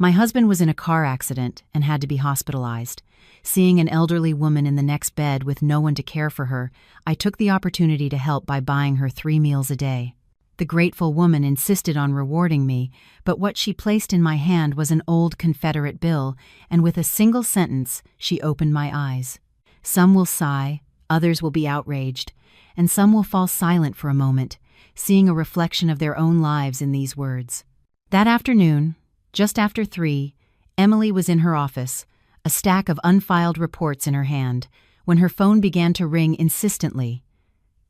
My husband was in a car accident and had to be hospitalized. Seeing an elderly woman in the next bed with no one to care for her, I took the opportunity to help by buying her 3 meals a day. The grateful woman insisted on rewarding me, but what she placed in my hand was an old Confederate bill, and with a single sentence, she opened my eyes. Some will sigh, others will be outraged, and some will fall silent for a moment, seeing a reflection of their own lives in these words. That afternoon, just after 3, Emily was in her office, a stack of unfiled reports in her hand, when her phone began to ring insistently.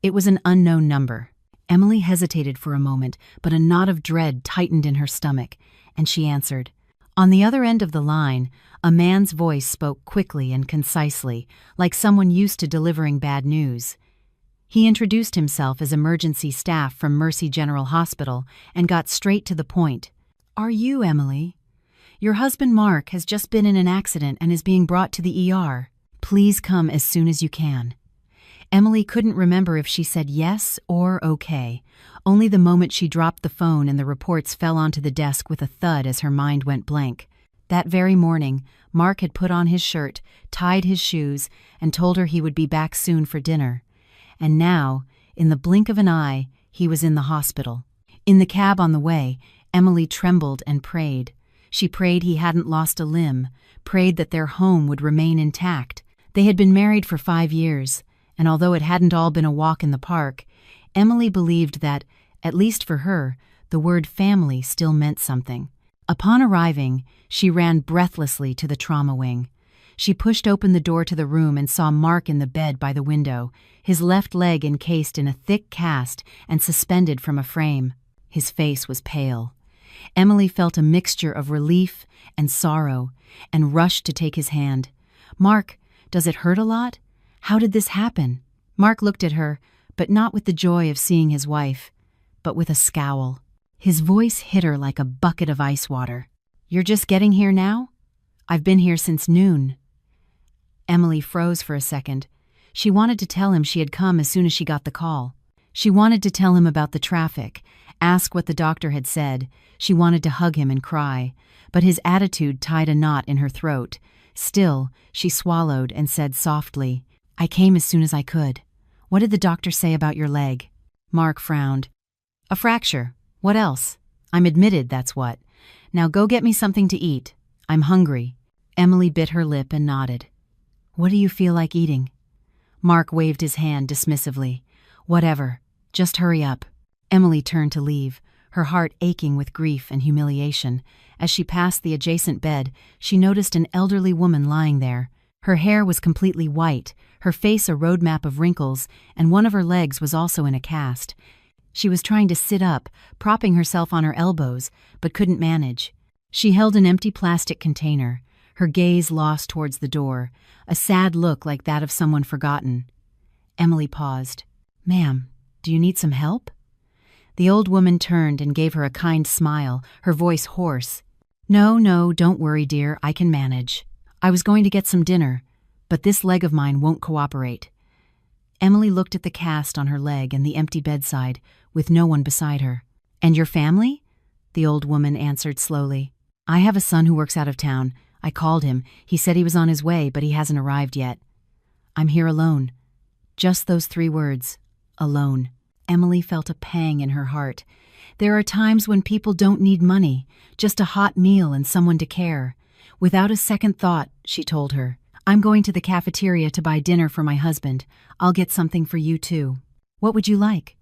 It was an unknown number. Emily hesitated for a moment, but a knot of dread tightened in her stomach, and she answered. On the other end of the line, a man's voice spoke quickly and concisely, like someone used to delivering bad news. He introduced himself as emergency staff from Mercy General Hospital and got straight to the point. "Are you Emily? Your husband Mark has just been in an accident and is being brought to the ER. Please come as soon as you can." Emily couldn't remember if she said yes or okay. Only the moment she dropped the phone and the reports fell onto the desk with a thud as her mind went blank. That very morning, Mark had put on his shirt, tied his shoes, and told her he would be back soon for dinner. And now, in the blink of an eye, he was in the hospital. In the cab on the way, Emily trembled and prayed. She prayed he hadn't lost a limb, prayed that their home would remain intact. They had been married for 5 years, and although it hadn't all been a walk in the park, Emily believed that, at least for her, the word family still meant something. Upon arriving, she ran breathlessly to the trauma wing. She pushed open the door to the room and saw Mark in the bed by the window, his left leg encased in a thick cast and suspended from a frame. His face was pale. Emily felt a mixture of relief and sorrow and rushed to take his hand. "Mark, does it hurt a lot? How did this happen?" Mark looked at her, but not with the joy of seeing his wife, but with a scowl. His voice hit her like a bucket of ice water. "You're just getting here now? I've been here since noon." Emily froze for a second. She wanted to tell him she had come as soon as she got the call. She wanted to tell him about the traffic, ask what the doctor had said. She wanted to hug him and cry, but his attitude tied a knot in her throat. Still, she swallowed and said softly, "I came as soon as I could. What did the doctor say about your leg?" Mark frowned. "A fracture. What else? I'm admitted, that's what. Now go get me something to eat. I'm hungry." Emily bit her lip and nodded. "What do you feel like eating?" Mark waved his hand dismissively. "Whatever. Just hurry up." Emily turned to leave, her heart aching with grief and humiliation. As she passed the adjacent bed, she noticed an elderly woman lying there. Her hair was completely white, her face a roadmap of wrinkles, and one of her legs was also in a cast. She was trying to sit up, propping herself on her elbows, but couldn't manage. She held an empty plastic container, her gaze lost towards the door, a sad look like that of someone forgotten. Emily paused. "Ma'am, do you need some help?" The old woman turned and gave her a kind smile, her voice hoarse. No, don't worry, dear, I can manage. I was going to get some dinner, but this leg of mine won't cooperate." Emily looked at the cast on her leg and the empty bedside, with no one beside her. "And your family?" the old woman answered slowly. "I have a son who works out of town. I called him. He said he was on his way, but he hasn't arrived yet. I'm here alone." Just those 3 words, alone. Emily felt a pang in her heart. There are times when people don't need money, just a hot meal and someone to care. Without a second thought, she told her, "I'm going to the cafeteria to buy dinner for my husband. I'll get something for you too. What would you like?"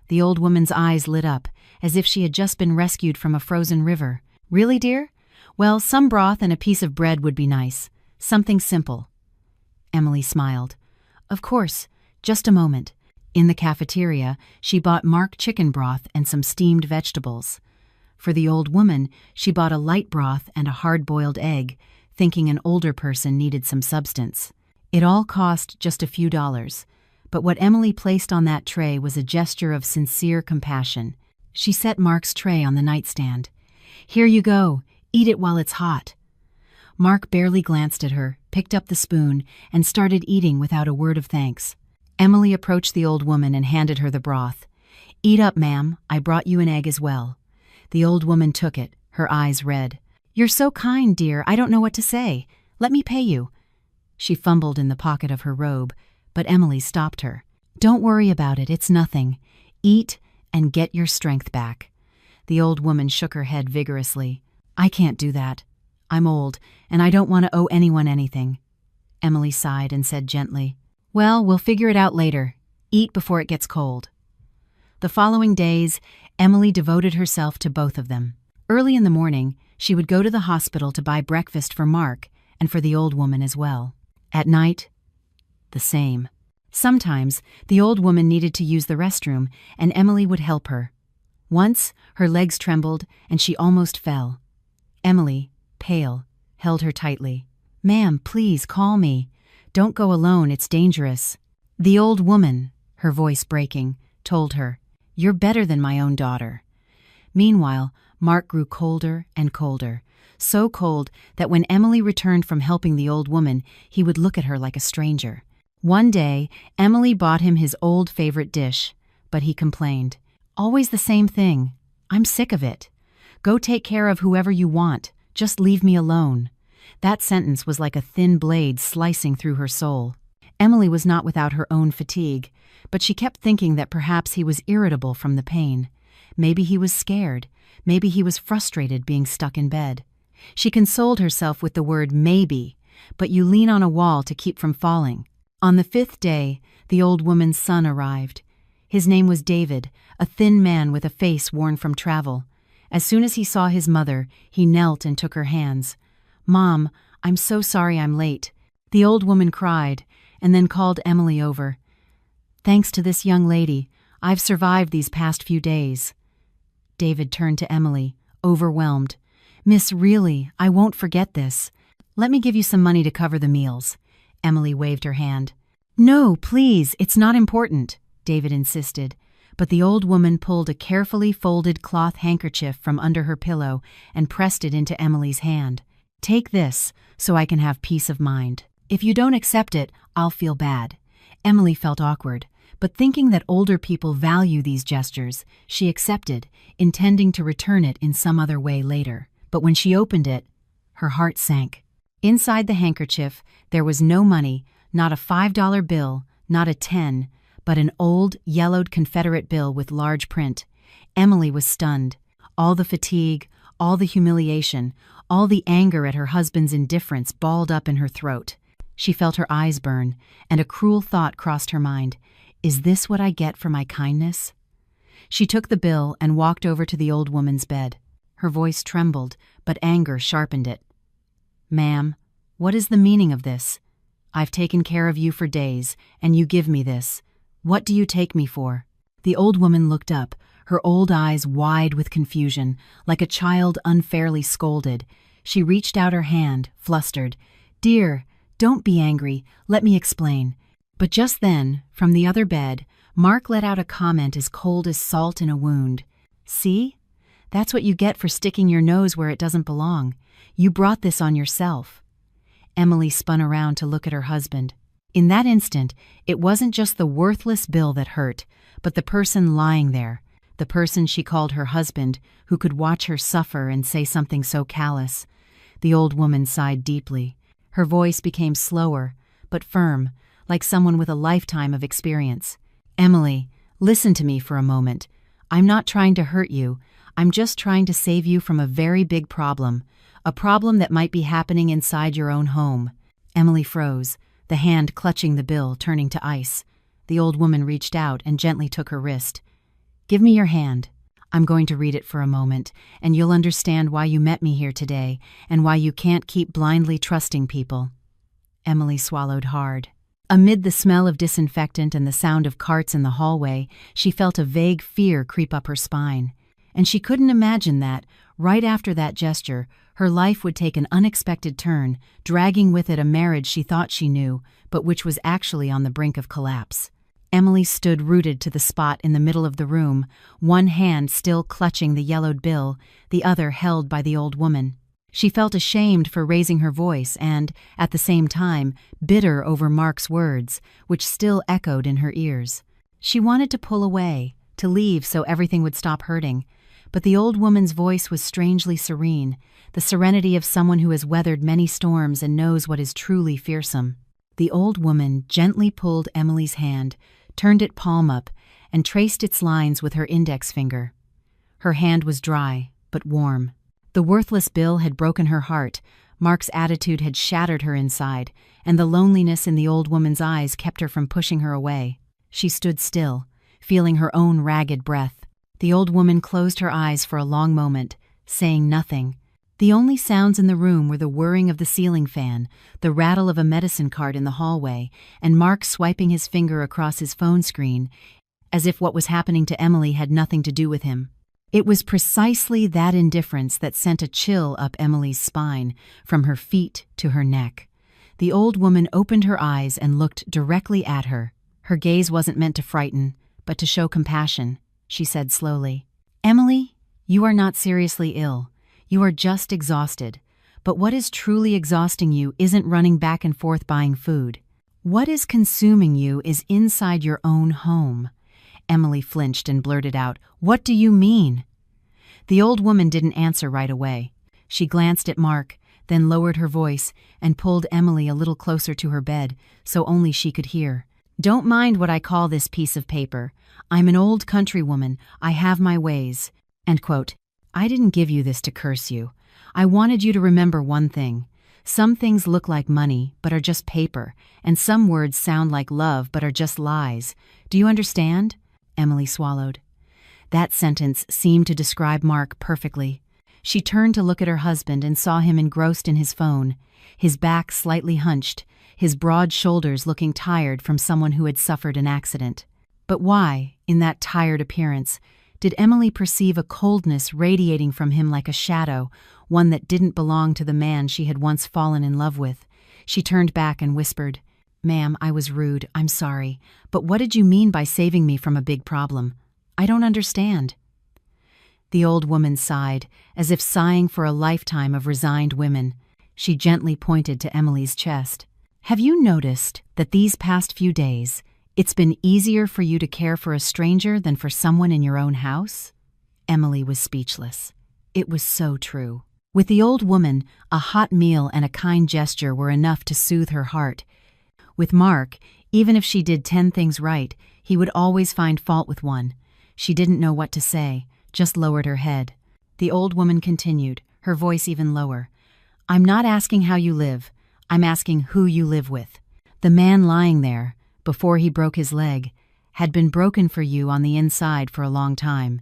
The old woman's eyes lit up, as if she had just been rescued from a frozen river. "Really, dear? Well, some broth and a piece of bread would be nice. Something simple." Emily smiled. "Of course, just a moment." In the cafeteria, she bought Mark chicken broth and some steamed vegetables. For the old woman, she bought a light broth and a hard-boiled egg, thinking an older person needed some substance. It all cost just a few dollars, but what Emily placed on that tray was a gesture of sincere compassion. She set Mark's tray on the nightstand. "Here you go. Eat it while it's hot." Mark barely glanced at her, picked up the spoon, and started eating without a word of thanks. Emily approached the old woman and handed her the broth. "Eat up, ma'am. I brought you an egg as well." The old woman took it, her eyes red. "You're so kind, dear, I don't know what to say. Let me pay you." She fumbled in the pocket of her robe, but Emily stopped her. "Don't worry about it, it's nothing. Eat and get your strength back." The old woman shook her head vigorously. "I can't do that. I'm old, and I don't want to owe anyone anything." Emily sighed and said gently, "Well, we'll figure it out later. Eat before it gets cold." The following days, Emily devoted herself to both of them. Early in the morning, she would go to the hospital to buy breakfast for Mark and for the old woman as well. At night, the same. Sometimes, the old woman needed to use the restroom, and Emily would help her. Once, her legs trembled, and she almost fell. Emily, pale, held her tightly. "Ma'am, please call me. Don't go alone, it's dangerous." The old woman, her voice breaking, told her, "You're better than my own daughter." Meanwhile, Mark grew colder and colder, so cold that when Emily returned from helping the old woman, he would look at her like a stranger. One day, Emily bought him his old favorite dish, but he complained, "Always the same thing. I'm sick of it. Go take care of whoever you want. Just leave me alone." That sentence was like a thin blade slicing through her soul. Emily was not without her own fatigue, but she kept thinking that perhaps he was irritable from the pain. Maybe he was scared. Maybe he was frustrated being stuck in bed. She consoled herself with the word maybe, but you lean on a wall to keep from falling. On the 5th day, the old woman's son arrived. His name was David, a thin man with a face worn from travel. As soon as he saw his mother, he knelt and took her hands. "Mom, I'm so sorry I'm late." The old woman cried, and then called Emily over. "Thanks to this young lady, I've survived these past few days." David turned to Emily, overwhelmed. "Miss, really, I won't forget this. Let me give you some money to cover the meals." Emily waved her hand. "No, please, it's not important," David insisted. But the old woman pulled a carefully folded cloth handkerchief from under her pillow and pressed it into Emily's hand. "Take this, so I can have peace of mind. If you don't accept it, I'll feel bad." Emily felt awkward, but thinking that older people value these gestures, she accepted, intending to return it in some other way later. But when she opened it, her heart sank. Inside the handkerchief, there was no money, not a $5 bill, not a 10, but an old, yellowed Confederate bill with large print. Emily was stunned. All the fatigue, all the humiliation, all the anger at her husband's indifference balled up in her throat. She felt her eyes burn, and a cruel thought crossed her mind. Is this what I get for my kindness? She took the bill and walked over to the old woman's bed. Her voice trembled, but anger sharpened it. "Ma'am, what is the meaning of this? I've taken care of you for days, and you give me this. What do you take me for?" The old woman looked up, her old eyes wide with confusion, like a child unfairly scolded. She reached out her hand, flustered. "Dear, don't be angry. Let me explain." But just then, from the other bed, Mark let out a comment as cold as salt in a wound. "See? That's what you get for sticking your nose where it doesn't belong. You brought this on yourself." Emily spun around to look at her husband. In that instant, it wasn't just the worthless bill that hurt, but the person lying there, the person she called her husband, who could watch her suffer and say something so callous. The old woman sighed deeply. Her voice became slower, but firm, like someone with a lifetime of experience. "Emily, listen to me for a moment. I'm not trying to hurt you. I'm just trying to save you from a very big problem, a problem that might be happening inside your own home." Emily froze, the hand clutching the bill turning to ice. The old woman reached out and gently took her wrist. "Give me your hand. I'm going to read it for a moment, and you'll understand why you met me here today and why you can't keep blindly trusting people." Emily swallowed hard. Amid the smell of disinfectant and the sound of carts in the hallway, she felt a vague fear creep up her spine. And she couldn't imagine that, right after that gesture, her life would take an unexpected turn, dragging with it a marriage she thought she knew, but which was actually on the brink of collapse. Emily stood rooted to the spot in the middle of the room, one hand still clutching the yellowed bill, the other held by the old woman. She felt ashamed for raising her voice and, at the same time, bitter over Mark's words, which still echoed in her ears. She wanted to pull away, to leave so everything would stop hurting, But the old woman's voice was strangely serene, the serenity of someone who has weathered many storms and knows what is truly fearsome. The old woman gently pulled Emily's hand, turned it palm up, and traced its lines with her index finger. Her hand was dry, but warm. The worthless bill had broken her heart, Mark's attitude had shattered her inside, and the loneliness in the old woman's eyes kept her from pushing her away. She stood still, feeling her own ragged breath. The old woman closed her eyes for a long moment, saying nothing. The only sounds in the room were the whirring of the ceiling fan, the rattle of a medicine cart in the hallway, and Mark swiping his finger across his phone screen, as if what was happening to Emily had nothing to do with him. It was precisely that indifference that sent a chill up Emily's spine, from her feet to her neck. The old woman opened her eyes and looked directly at her. Her gaze wasn't meant to frighten, but to show compassion. She said slowly, "Emily, you are not seriously ill. You are just exhausted. But what is truly exhausting you isn't running back and forth buying food. What is consuming you is inside your own home." Emily flinched and blurted out, "What do you mean?" The old woman didn't answer right away. She glanced at Mark, then lowered her voice and pulled Emily a little closer to her bed so only she could hear. "Don't mind what I call this piece of paper. I'm an old country woman. I have my ways." End quote. "I didn't give you this to curse you. I wanted you to remember one thing. Some things look like money, but are just paper, and some words sound like love, but are just lies. Do you understand?" Emily swallowed. That sentence seemed to describe Mark perfectly. She turned to look at her husband and saw him engrossed in his phone, his back slightly hunched, his broad shoulders looking tired from someone who had suffered an accident. But why, in that tired appearance, did Emily perceive a coldness radiating from him like a shadow, one that didn't belong to the man she had once fallen in love with? She turned back and whispered, "Ma'am, I was rude. I'm sorry. But what did you mean by saving me from a big problem? I don't understand." The old woman sighed, as if sighing for a lifetime of resigned women. She gently pointed to Emily's chest. "Have you noticed that these past few days, it's been easier for you to care for a stranger than for someone in your own house?" Emily was speechless. It was so true. With the old woman, a hot meal and a kind gesture were enough to soothe her heart. With Mark, even if she did 10 things right, he would always find fault with one. She didn't know what to say, just lowered her head. The old woman continued, her voice even lower. "I'm not asking how you live. I'm asking who you live with. The man lying there, before he broke his leg, had been broken for you on the inside for a long time.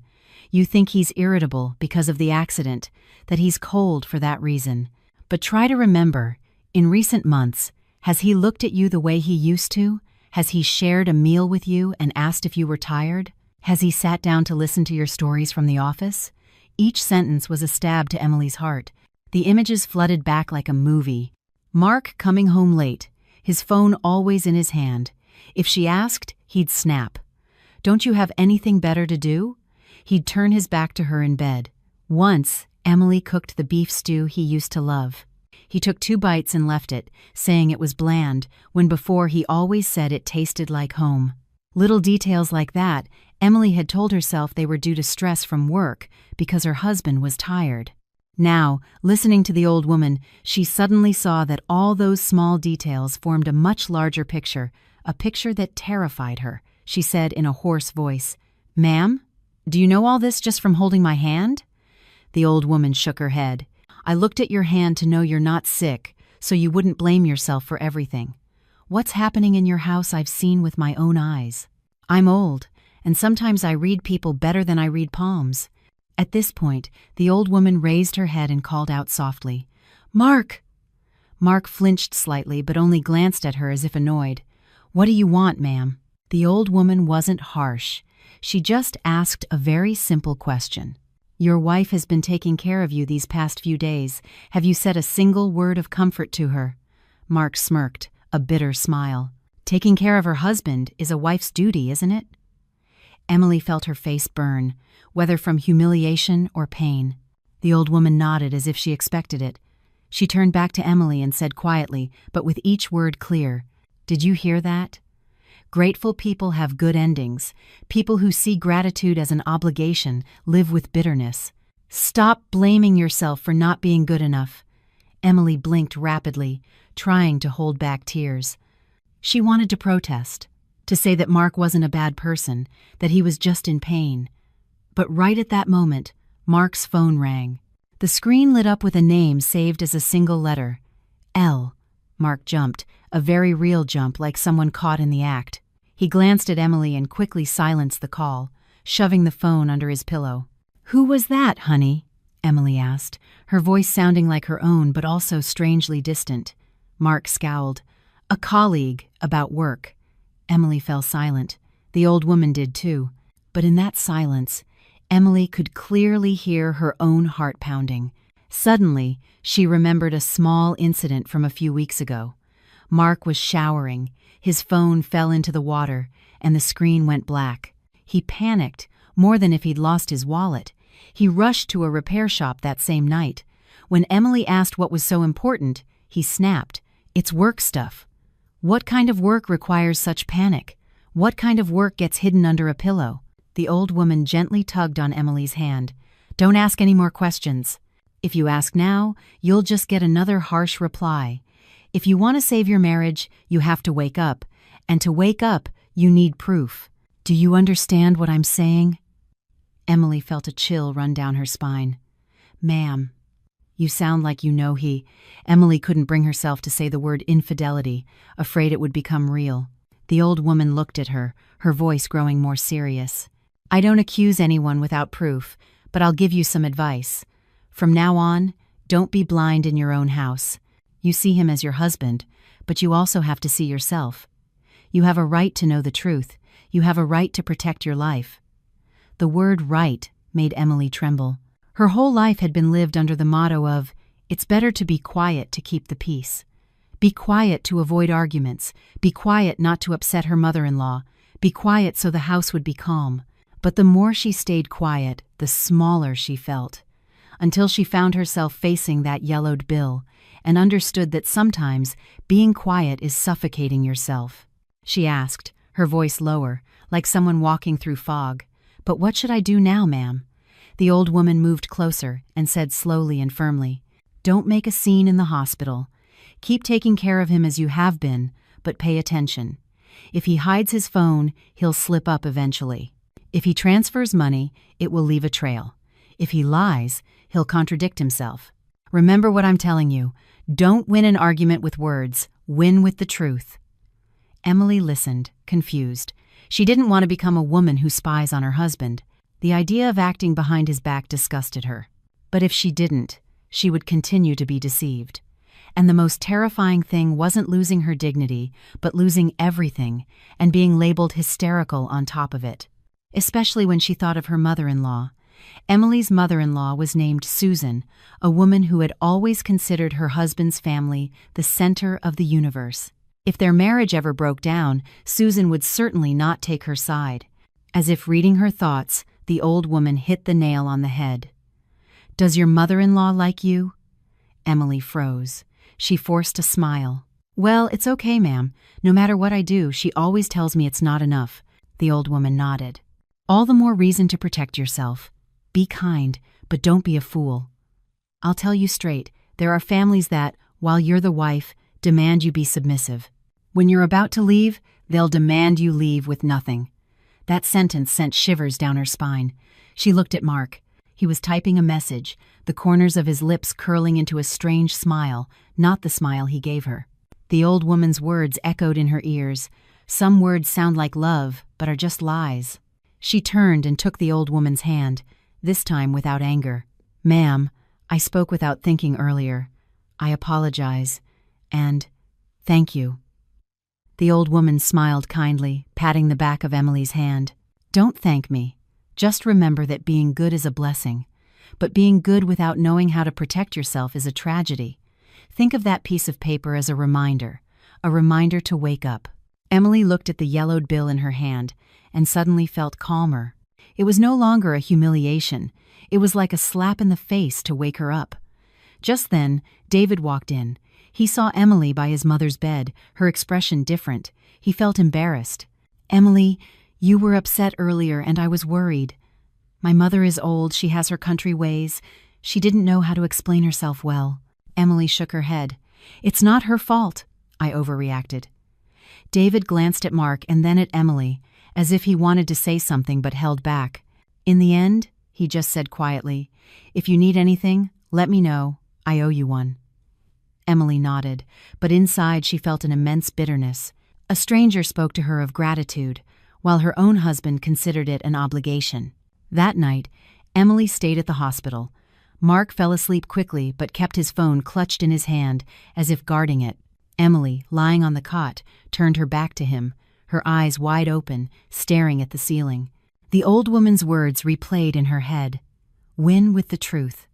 You think he's irritable because of the accident, that he's cold for that reason. But try to remember, in recent months, has he looked at you the way he used to? Has he shared a meal with you and asked if you were tired? Has he sat down to listen to your stories from the office?" Each sentence was a stab to Emily's heart. The images flooded back like a movie. Mark coming home late, his phone always in his hand. If she asked, he'd snap. "Don't you have anything better to do?" He'd turn his back to her in bed. Once, Emily cooked the beef stew he used to love. He took 2 bites and left it, saying it was bland, when before he always said it tasted like home. Little details like that, Emily had told herself they were due to stress from work because her husband was tired. Now, listening to the old woman, she suddenly saw that all those small details formed a much larger picture, a picture that terrified her. She said in a hoarse voice, "Ma'am, do you know all this just from holding my hand?" The old woman shook her head. "I looked at your hand to know you're not sick, so you wouldn't blame yourself for everything. What's happening in your house I've seen with my own eyes. I'm old, and sometimes I read people better than I read palms." At this point, the old woman raised her head and called out softly, "Mark!" Mark flinched slightly but only glanced at her as if annoyed. "What do you want, ma'am?" The old woman wasn't harsh. She just asked a very simple question. "Your wife has been taking care of you these past few days. Have you said a single word of comfort to her?" Mark smirked, a bitter smile. "Taking care of her husband is a wife's duty, isn't it?" Emily felt her face burn, whether from humiliation or pain. The old woman nodded as if she expected it. She turned back to Emily and said quietly, but with each word clear, "Did you hear that?" Grateful people have good endings. People who see gratitude as an obligation live with bitterness. Stop blaming yourself for not being good enough. Emily blinked rapidly, trying to hold back tears. She wanted to protest, to say that Mark wasn't a bad person, that he was just in pain. But right at that moment, Mark's phone rang. The screen lit up with a name saved as a single letter. L. Mark jumped, a very real jump like someone caught in the act. He glanced at Emily and quickly silenced the call, shoving the phone under his pillow. "Who was that, honey?" Emily asked, her voice sounding like her own but also strangely distant. Mark scowled. "A colleague, about work." Emily fell silent. The old woman did too. But in that silence, Emily could clearly hear her own heart pounding. Suddenly, she remembered a small incident from a few weeks ago. Mark was showering, his phone fell into the water, and the screen went black. He panicked, more than if he'd lost his wallet. He rushed to a repair shop that same night. When Emily asked what was so important, he snapped, "It's work stuff." What kind of work requires such panic? What kind of work gets hidden under a pillow? The old woman gently tugged on Emily's hand. "Don't ask any more questions. If you ask now, you'll just get another harsh reply. If you want to save your marriage, you have to wake up. And to wake up, you need proof. Do you understand what I'm saying?" Emily felt a chill run down her spine. "Ma'am, you sound like you know he—" Emily couldn't bring herself to say the word infidelity, afraid it would become real. The old woman looked at her, her voice growing more serious. "I don't accuse anyone without proof, but I'll give you some advice. From now on, don't be blind in your own house. You see him as your husband, but you also have to see yourself. You have a right to know the truth. You have a right to protect your life." The word right made Emily tremble. Her whole life had been lived under the motto of, "It's better to be quiet to keep the peace." Be quiet to avoid arguments. Be quiet not to upset her mother-in-law. Be quiet so the house would be calm. But the more she stayed quiet, the smaller she felt, until she found herself facing that yellowed bill and understood that sometimes being quiet is suffocating yourself. She asked, her voice lower, like someone walking through fog, "But what should I do now, ma'am?" The old woman moved closer and said slowly and firmly, "Don't make a scene in the hospital. Keep taking care of him as you have been, but pay attention. If he hides his phone, he'll slip up eventually. If he transfers money, it will leave a trail. If he lies, he'll contradict himself. Remember what I'm telling you. Don't win an argument with words. Win with the truth." Emily listened, confused. She didn't want to become a woman who spies on her husband. The idea of acting behind his back disgusted her. But if she didn't, she would continue to be deceived. And the most terrifying thing wasn't losing her dignity, but losing everything and being labeled hysterical on top of it. Especially when she thought of her mother-in-law. Emily's mother-in-law was named Susan, a woman who had always considered her husband's family the center of the universe. If their marriage ever broke down, Susan would certainly not take her side. As if reading her thoughts, the old woman hit the nail on the head. "Does your mother-in-law like you?" Emily froze. She forced a smile. "Well, it's okay, ma'am. No matter what I do, she always tells me it's not enough." The old woman nodded. "All the more reason to protect yourself. Be kind, but don't be a fool. I'll tell you straight, there are families that, while you're the wife, demand you be submissive. When you're about to leave, they'll demand you leave with nothing." That sentence sent shivers down her spine. She looked at Mark. He was typing a message, the corners of his lips curling into a strange smile, not the smile he gave her. The old woman's words echoed in her ears. Some words sound like love, but are just lies. She turned and took the old woman's hand, this time without anger. "Ma'am, I spoke without thinking earlier. I apologize. And thank you." The old woman smiled kindly, patting the back of Emily's hand. "Don't thank me. Just remember that being good is a blessing. But being good without knowing how to protect yourself is a tragedy. Think of that piece of paper as a reminder to wake up." Emily looked at the yellowed bill in her hand and suddenly felt calmer. It was no longer a humiliation. It was like a slap in the face to wake her up. Just then, David walked in. He saw Emily by his mother's bed, her expression different. He felt embarrassed. "Emily, you were upset earlier and I was worried. My mother is old, she has her country ways. She didn't know how to explain herself well." Emily shook her head. "It's not her fault," I overreacted. David glanced at Mark and then at Emily, as if he wanted to say something but held back. In the end, he just said quietly, "If you need anything, let me know. I owe you one." Emily nodded, but inside she felt an immense bitterness. A stranger spoke to her of gratitude, while her own husband considered it an obligation. That night, Emily stayed at the hospital. Mark fell asleep quickly but kept his phone clutched in his hand, as if guarding it. Emily, lying on the cot, turned her back to him, her eyes wide open, staring at the ceiling. The old woman's words replayed in her head. "Win with the truth."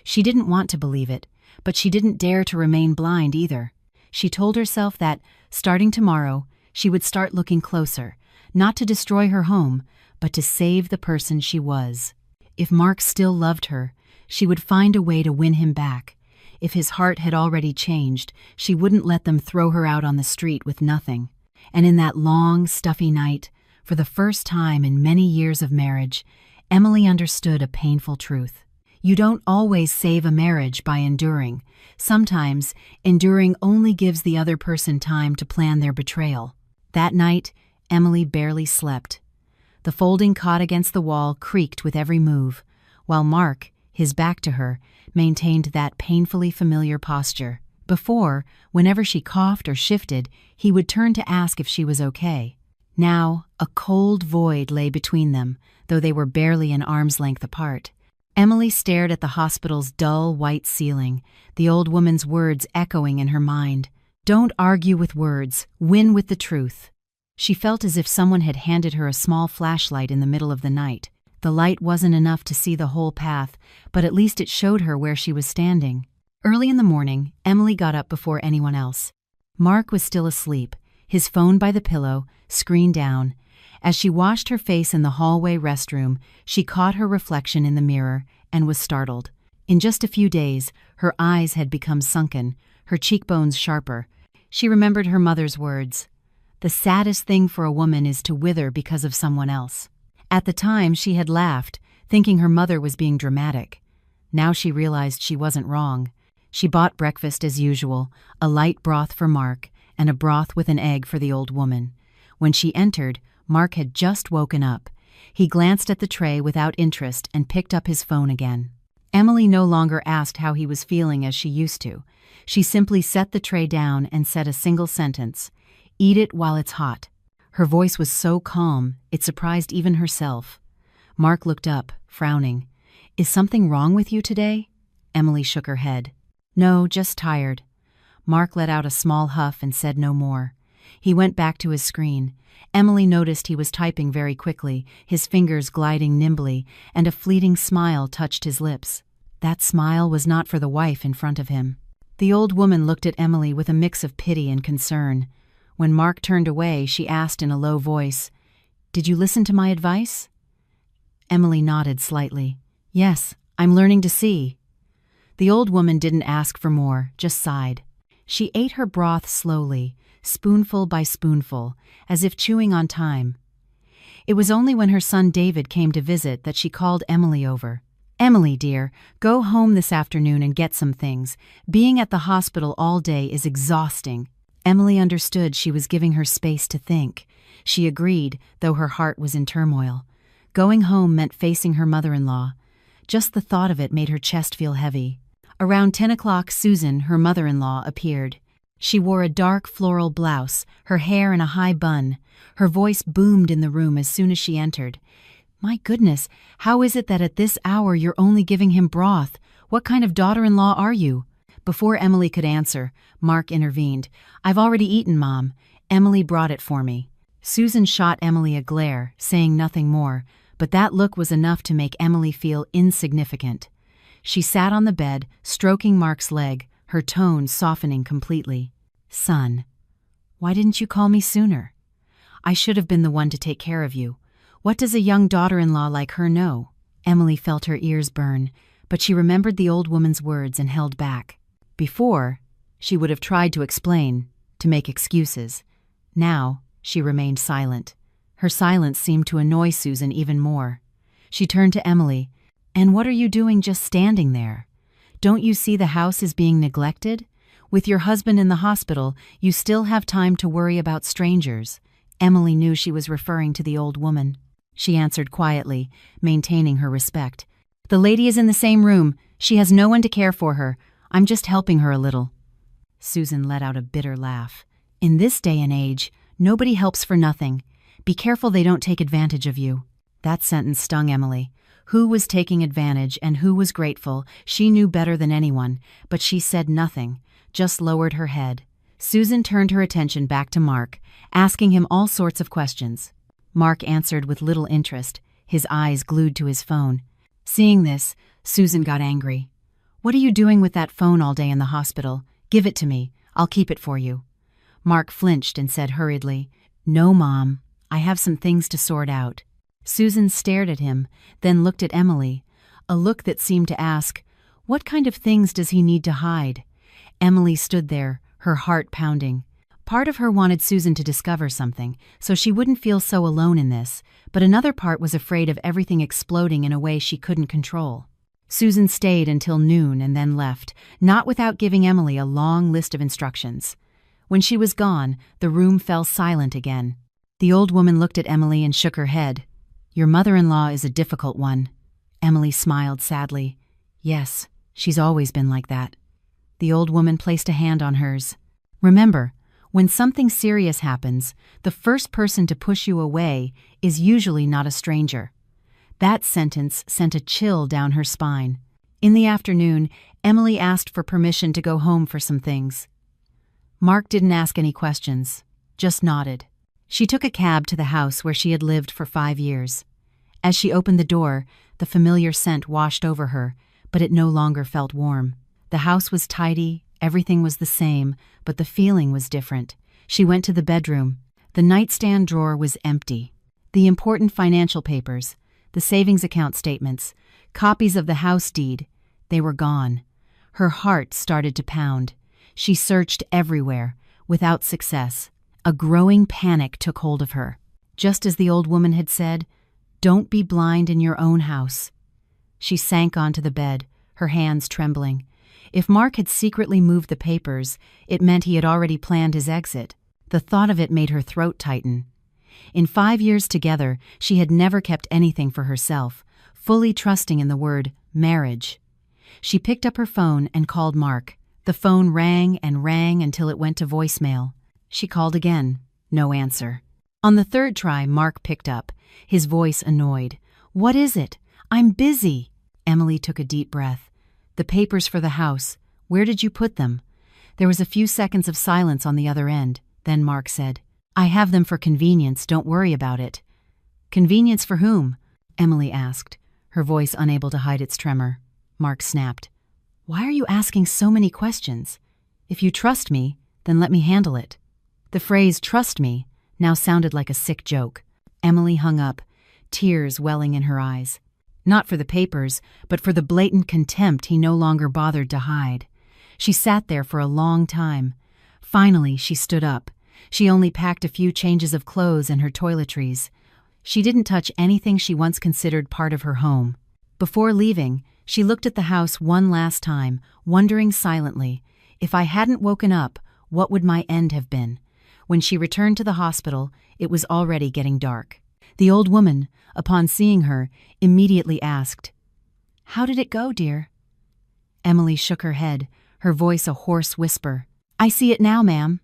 She didn't want to believe it, but she didn't dare to remain blind either. She told herself that, starting tomorrow, she would start looking closer, not to destroy her home, but to save the person she was. If Mark still loved her, she would find a way to win him back. If his heart had already changed, she wouldn't let them throw her out on the street with nothing. And in that long, stuffy night, for the first time in many years of marriage, Emily understood a painful truth. You don't always save a marriage by enduring. Sometimes, enduring only gives the other person time to plan their betrayal. That night, Emily barely slept. The folding cot against the wall creaked with every move, while Mark, his back to her, maintained that painfully familiar posture. Before, whenever she coughed or shifted, he would turn to ask if she was okay. Now, a cold void lay between them, though they were barely an arm's length apart. Emily stared at the hospital's dull white ceiling, the old woman's words echoing in her mind. "Don't argue with words, win with the truth." She felt as if someone had handed her a small flashlight in the middle of the night. The light wasn't enough to see the whole path, but at least it showed her where she was standing. Early in the morning, Emily got up before anyone else. Mark was still asleep, his phone by the pillow, screen down. As she washed her face in the hallway restroom, she caught her reflection in the mirror and was startled. In just a few days, her eyes had become sunken, her cheekbones sharper. She remembered her mother's words. "The saddest thing for a woman is to wither because of someone else." At the time, she had laughed, thinking her mother was being dramatic. Now she realized she wasn't wrong. She bought breakfast as usual, a light broth for Mark, and a broth with an egg for the old woman. When she entered, Mark had just woken up. He glanced at the tray without interest and picked up his phone again. Emily no longer asked how he was feeling as she used to. She simply set the tray down and said a single sentence, "Eat it while it's hot." Her voice was so calm, it surprised even herself. Mark looked up, frowning. "Is something wrong with you today?" Emily shook her head. "No, just tired." Mark let out a small huff and said no more. He went back to his screen. Emily noticed he was typing very quickly, his fingers gliding nimbly, and a fleeting smile touched his lips. That smile was not for the wife in front of him. The old woman looked at Emily with a mix of pity and concern. When Mark turned away, she asked in a low voice, "Did you listen to my advice?" Emily nodded slightly. "Yes, I'm learning to see." The old woman didn't ask for more, just sighed. She ate her broth slowly, spoonful by spoonful, as if chewing on time. It was only when her son David came to visit that she called Emily over. "Emily, dear, go home this afternoon and get some things. Being at the hospital all day is exhausting." Emily understood she was giving her space to think. She agreed, though her heart was in turmoil. Going home meant facing her mother-in-law. Just the thought of it made her chest feel heavy. Around 10 o'clock, Susan, her mother-in-law, appeared. She wore a dark floral blouse, her hair in a high bun. Her voice boomed in the room as soon as she entered. "My goodness, how is it that at this hour you're only giving him broth? What kind of daughter-in-law are you?" Before Emily could answer, Mark intervened. "I've already eaten, Mom. Emily brought it for me." Susan shot Emily a glare, saying nothing more, but that look was enough to make Emily feel insignificant. She sat on the bed, stroking Mark's leg, her tone softening completely. "Son, why didn't you call me sooner? I should have been the one to take care of you. What does a young daughter-in-law like her know?" Emily felt her ears burn, but she remembered the old woman's words and held back. Before, she would have tried to explain, to make excuses. Now, she remained silent. Her silence seemed to annoy Susan even more. She turned to Emily. "And what are you doing just standing there? Don't you see the house is being neglected? With your husband in the hospital, you still have time to worry about strangers." Emily knew she was referring to the old woman. She answered quietly, maintaining her respect. "The lady is in the same room. She has no one to care for her. I'm just helping her a little." Susan let out a bitter laugh. "In this day and age, nobody helps for nothing. Be careful they don't take advantage of you." That sentence stung Emily. Who was taking advantage and who was grateful, she knew better than anyone, but she said nothing, just lowered her head. Susan turned her attention back to Mark, asking him all sorts of questions. Mark answered with little interest, his eyes glued to his phone. Seeing this, Susan got angry. "What are you doing with that phone all day in the hospital? Give it to me. I'll keep it for you." Mark flinched and said hurriedly, "No, Mom. I have some things to sort out." Susan stared at him, then looked at Emily, a look that seemed to ask, "What kind of things does he need to hide?" Emily stood there, her heart pounding. Part of her wanted Susan to discover something, so she wouldn't feel so alone in this, but another part was afraid of everything exploding in a way she couldn't control. Susan stayed until noon and then left, not without giving Emily a long list of instructions. When she was gone, the room fell silent again. The old woman looked at Emily and shook her head. "Your mother-in-law is a difficult one." Emily smiled sadly. "Yes, she's always been like that." The old woman placed a hand on hers. "Remember, when something serious happens, the first person to push you away is usually not a stranger." That sentence sent a chill down her spine. In the afternoon, Emily asked for permission to go home for some things. Mark didn't ask any questions, just nodded. She took a cab to the house where she had lived for 5 years. As she opened the door, the familiar scent washed over her, but it no longer felt warm. The house was tidy, everything was the same, but the feeling was different. She went to the bedroom. The nightstand drawer was empty. The important financial papers, the savings account statements, copies of the house deed, they were gone. Her heart started to pound. She searched everywhere, without success. A growing panic took hold of her. Just as the old woman had said, "Don't be blind in your own house." She sank onto the bed, her hands trembling. If Mark had secretly moved the papers, it meant he had already planned his exit. The thought of it made her throat tighten. In 5 years together, she had never kept anything for herself, fully trusting in the word marriage. She picked up her phone and called Mark. The phone rang and rang until it went to voicemail. She called again. No answer. On the third try, Mark picked up, his voice annoyed. "What is it? I'm busy." Emily took a deep breath. "The papers for the house. Where did you put them?" There was a few seconds of silence on the other end. Then Mark said, "I have them for convenience. Don't worry about it." "Convenience for whom?" Emily asked, her voice unable to hide its tremor. Mark snapped, "Why are you asking so many questions? If you trust me, then let me handle it." The phrase "trust me" now sounded like a sick joke. Emily hung up, tears welling in her eyes. Not for the papers, but for the blatant contempt he no longer bothered to hide. She sat there for a long time. Finally, she stood up. She only packed a few changes of clothes and her toiletries. She didn't touch anything she once considered part of her home. Before leaving, she looked at the house one last time, wondering silently, if I hadn't woken up, what would my end have been? When she returned to the hospital, it was already getting dark. The old woman, upon seeing her, immediately asked, "How did it go, dear?" Emily shook her head, her voice a hoarse whisper. "I see it now, ma'am."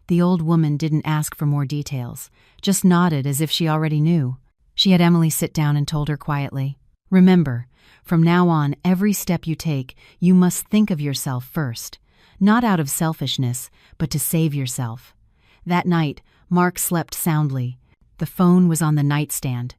The old woman didn't ask for more details, just nodded as if she already knew. She had Emily sit down and told her quietly, "Remember, from now on, every step you take, you must think of yourself first. Not out of selfishness, but to save yourself." That night, Mark slept soundly. The phone was on the nightstand,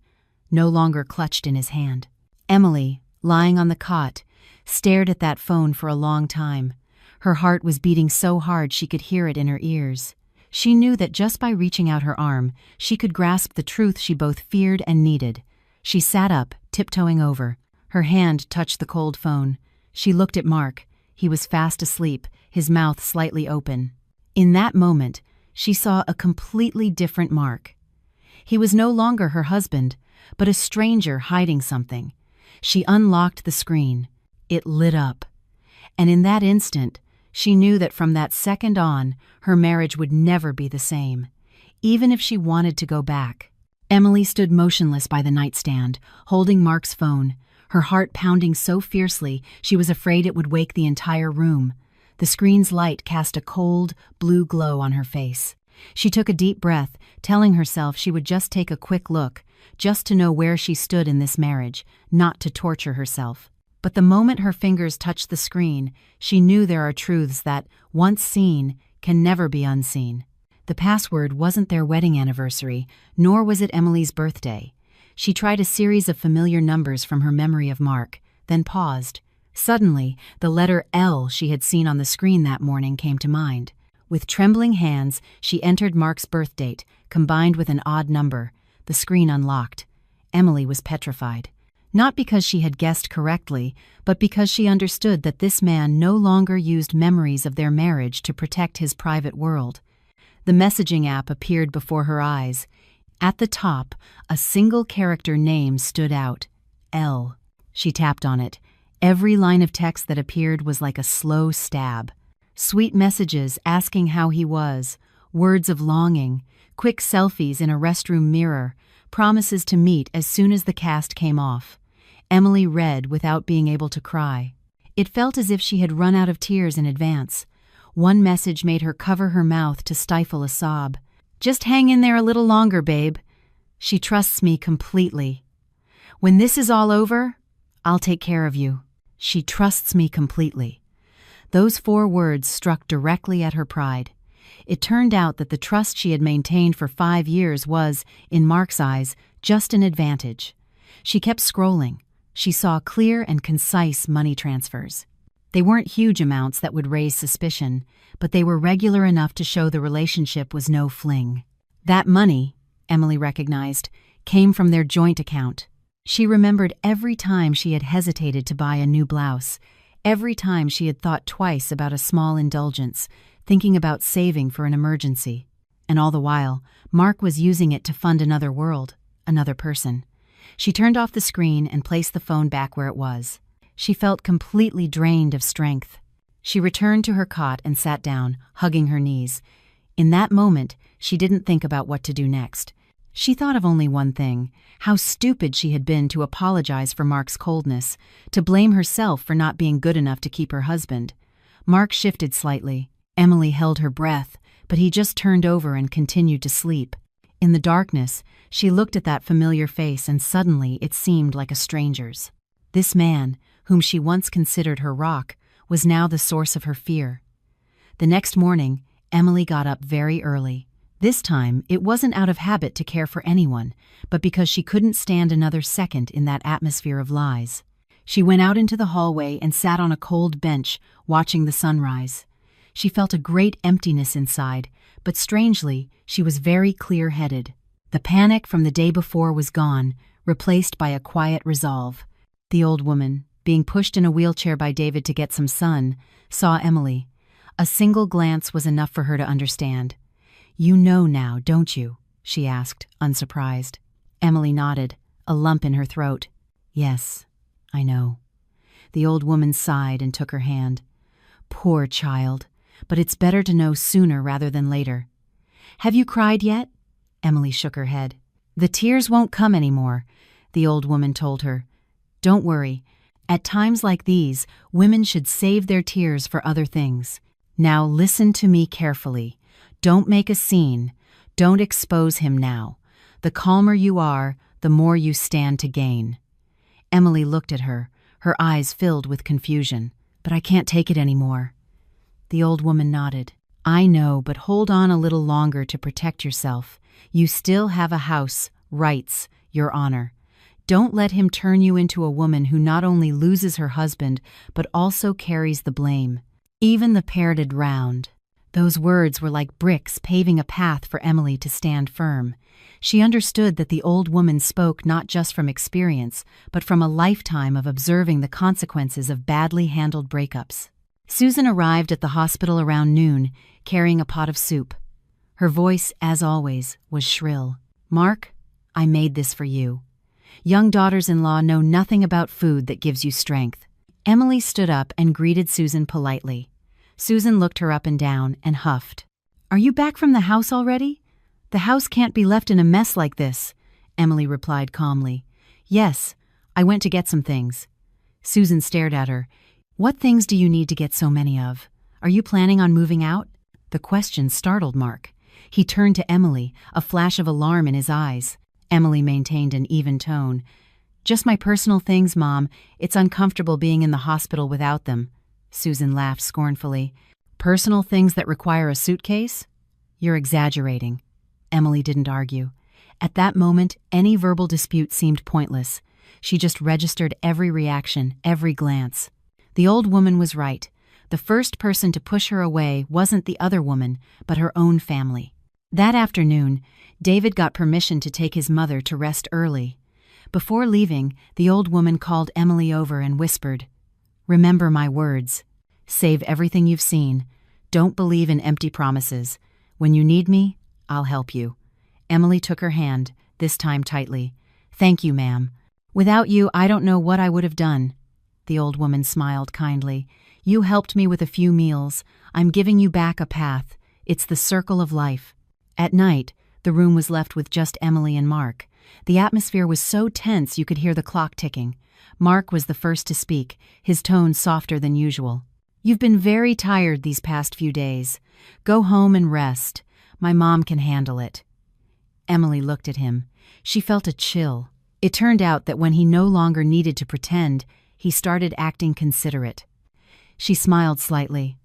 no longer clutched in his hand. Emily, lying on the cot, stared at that phone for a long time. Her heart was beating so hard she could hear it in her ears. She knew that just by reaching out her arm, she could grasp the truth she both feared and needed. She sat up, tiptoeing over. Her hand touched the cold phone. She looked at Mark. He was fast asleep, his mouth slightly open. In that moment, she saw a completely different Mark. He was no longer her husband, but a stranger hiding something. She unlocked the screen. It lit up. And in that instant, she knew that from that second on, her marriage would never be the same, even if she wanted to go back. Emily stood motionless by the nightstand, holding Mark's phone, her heart pounding so fiercely she was afraid it would wake the entire room. The screen's light cast a cold, blue glow on her face. She took a deep breath, telling herself she would just take a quick look, just to know where she stood in this marriage, not to torture herself. But the moment her fingers touched the screen, she knew there are truths that, once seen, can never be unseen. The password wasn't their wedding anniversary, nor was it Emily's birthday. She tried a series of familiar numbers from her memory of Mark, then paused. Suddenly, the letter L she had seen on the screen that morning came to mind. With trembling hands, she entered Mark's birth date, combined with an odd number. The screen unlocked. Emily was petrified. Not because she had guessed correctly, but because she understood that this man no longer used memories of their marriage to protect his private world. The messaging app appeared before her eyes. At the top, a single character name stood out. L. She tapped on it. Every line of text that appeared was like a slow stab. Sweet messages asking how he was, words of longing, quick selfies in a restroom mirror, promises to meet as soon as the cast came off. Emily read without being able to cry. It felt as if she had run out of tears in advance. One message made her cover her mouth to stifle a sob. "Just hang in there a little longer, babe. She trusts me completely. When this is all over, I'll take care of you. She trusts me completely." Those 4 words struck directly at her pride. It turned out that the trust she had maintained for 5 years was, in Mark's eyes, just an advantage. She kept scrolling. She saw clear and concise money transfers. They weren't huge amounts that would raise suspicion, but they were regular enough to show the relationship was no fling. That money, Emily recognized, came from their joint account. She remembered every time she had hesitated to buy a new blouse, every time she had thought twice about a small indulgence, thinking about saving for an emergency. And all the while, Mark was using it to fund another world, another person. She turned off the screen and placed the phone back where it was. She felt completely drained of strength. She returned to her cot and sat down, hugging her knees. In that moment, she didn't think about what to do next. She thought of only one thing: how stupid she had been to apologize for Mark's coldness, to blame herself for not being good enough to keep her husband. Mark shifted slightly. Emily held her breath, but he just turned over and continued to sleep. In the darkness, she looked at that familiar face and suddenly it seemed like a stranger's. This man, whom she once considered her rock, was now the source of her fear. The next morning, Emily got up very early. This time, it wasn't out of habit to care for anyone, but because she couldn't stand another second in that atmosphere of lies. She went out into the hallway and sat on a cold bench, watching the sunrise. She felt a great emptiness inside, but strangely, she was very clear-headed. The panic from the day before was gone, replaced by a quiet resolve. The old woman, being pushed in a wheelchair by David to get some sun, saw Emily. A single glance was enough for her to understand. "You know now, don't you?" she asked, unsurprised. Emily nodded, a lump in her throat. "Yes, I know." The old woman sighed and took her hand. "Poor child, but it's better to know sooner rather than later." "Have you cried yet?" Emily shook her head. "The tears won't come anymore," the old woman told her. "Don't worry. At times like these, women should save their tears for other things. Now listen to me carefully. Don't make a scene. Don't expose him now. The calmer you are, the more you stand to gain." Emily looked at her, her eyes filled with confusion. "But I can't take it anymore." The old woman nodded. "I know, but hold on a little longer to protect yourself. You still have a house, rights, your honor. Don't let him turn you into a woman who not only loses her husband, but also carries the blame. Even the parroted round." Those words were like bricks paving a path for Emily to stand firm. She understood that the old woman spoke not just from experience, but from a lifetime of observing the consequences of badly handled breakups. Susan arrived at the hospital around noon, carrying a pot of soup. Her voice, as always, was shrill. "Mark, I made this for you. Young daughters-in-law know nothing about food that gives you strength." Emily stood up and greeted Susan politely. Susan looked her up and down and huffed. "Are you back from the house already?" "The house can't be left in a mess like this," Emily replied calmly. "Yes, I went to get some things." Susan stared at her. "What things do you need to get so many of? Are you planning on moving out?" The question startled Mark. He turned to Emily, a flash of alarm in his eyes. Emily maintained an even tone. "Just my personal things, Mom. It's uncomfortable being in the hospital without them." Susan laughed scornfully. "Personal things that require a suitcase? You're exaggerating." Emily didn't argue. At that moment, any verbal dispute seemed pointless. She just registered every reaction, every glance. The old woman was right. The first person to push her away wasn't the other woman, but her own family. That afternoon, David got permission to take his mother to rest early. Before leaving, the old woman called Emily over and whispered, "Remember my words. Save everything you've seen. Don't believe in empty promises. When you need me, I'll help you." Emily took her hand, this time tightly. "Thank you, ma'am. Without you, I don't know what I would have done." The old woman smiled kindly. "You helped me with a few meals. I'm giving you back a path. It's the circle of life." At night, the room was left with just Emily and Mark. The atmosphere was so tense you could hear the clock ticking. Mark was the first to speak, his tone softer than usual. "You've been very tired these past few days. Go home and rest. My mom can handle it." Emily looked at him. She felt a chill. It turned out that when he no longer needed to pretend, he started acting considerate. She smiled slightly.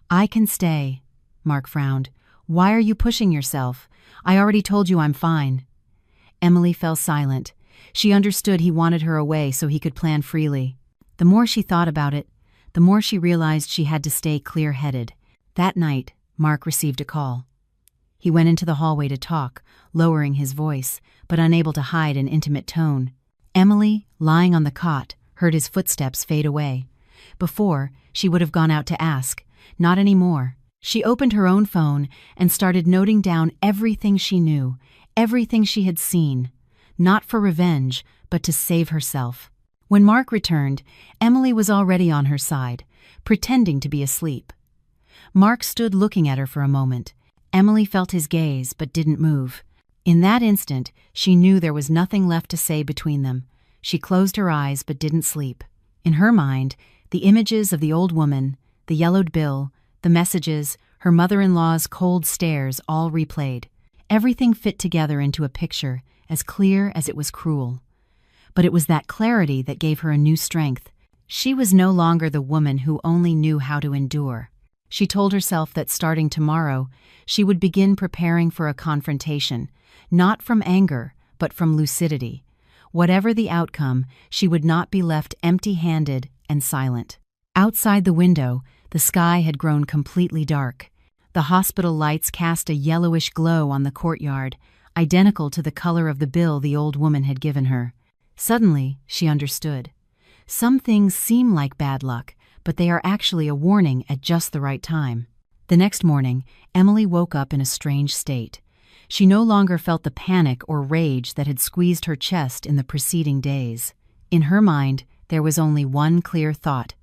"I can stay." Mark frowned. "Why are you pushing yourself? I already told you I'm fine." Emily fell silent. She understood he wanted her away so he could plan freely. The more she thought about it, the more she realized she had to stay clear-headed. That night, Mark received a call. He went into the hallway to talk, lowering his voice, but unable to hide an intimate tone. Emily, lying on the cot, heard his footsteps fade away. Before, she would have gone out to ask. Not anymore. She opened her own phone and started noting down everything she knew, everything she had seen. Not for revenge, but to save herself. When Mark returned, Emily was already on her side, pretending to be asleep. Mark stood looking at her for a moment. Emily felt his gaze, but didn't move. In that instant, she knew there was nothing left to say between them. She closed her eyes, but didn't sleep. In her mind, the images of the old woman, the yellowed bill, the messages, her mother-in-law's cold stares all replayed. Everything fit together into a picture, as clear as it was cruel. But it was that clarity that gave her a new strength. She was no longer the woman who only knew how to endure. She told herself that starting tomorrow, she would begin preparing for a confrontation, not from anger, but from lucidity. Whatever the outcome, she would not be left empty-handed and silent. Outside the window, the sky had grown completely dark. The hospital lights cast a yellowish glow on the courtyard, identical to the color of the bill the old woman had given her. Suddenly, she understood. Some things seem like bad luck, but they are actually a warning at just the right time. The next morning, Emily woke up in a strange state. She no longer felt the panic or rage that had squeezed her chest in the preceding days. In her mind, there was only one clear thought.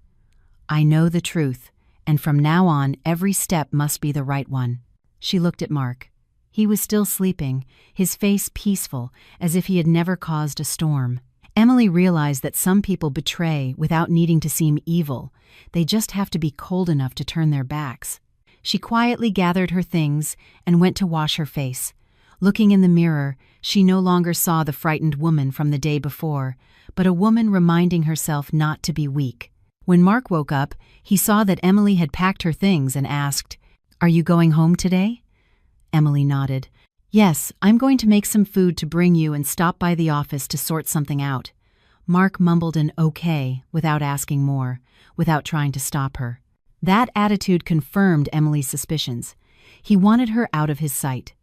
"I know the truth, and from now on every step must be the right one." She looked at Mark. He was still sleeping, his face peaceful, as if he had never caused a storm. Emily realized that some people betray without needing to seem evil. They just have to be cold enough to turn their backs. She quietly gathered her things and went to wash her face. Looking in the mirror, she no longer saw the frightened woman from the day before, but a woman reminding herself not to be weak. When Mark woke up, he saw that Emily had packed her things and asked, "Are you going home today?" Emily nodded. "Yes, I'm going to make some food to bring you and stop by the office to sort something out." Mark mumbled an okay without asking more, without trying to stop her. That attitude confirmed Emily's suspicions. He wanted her out of his sight.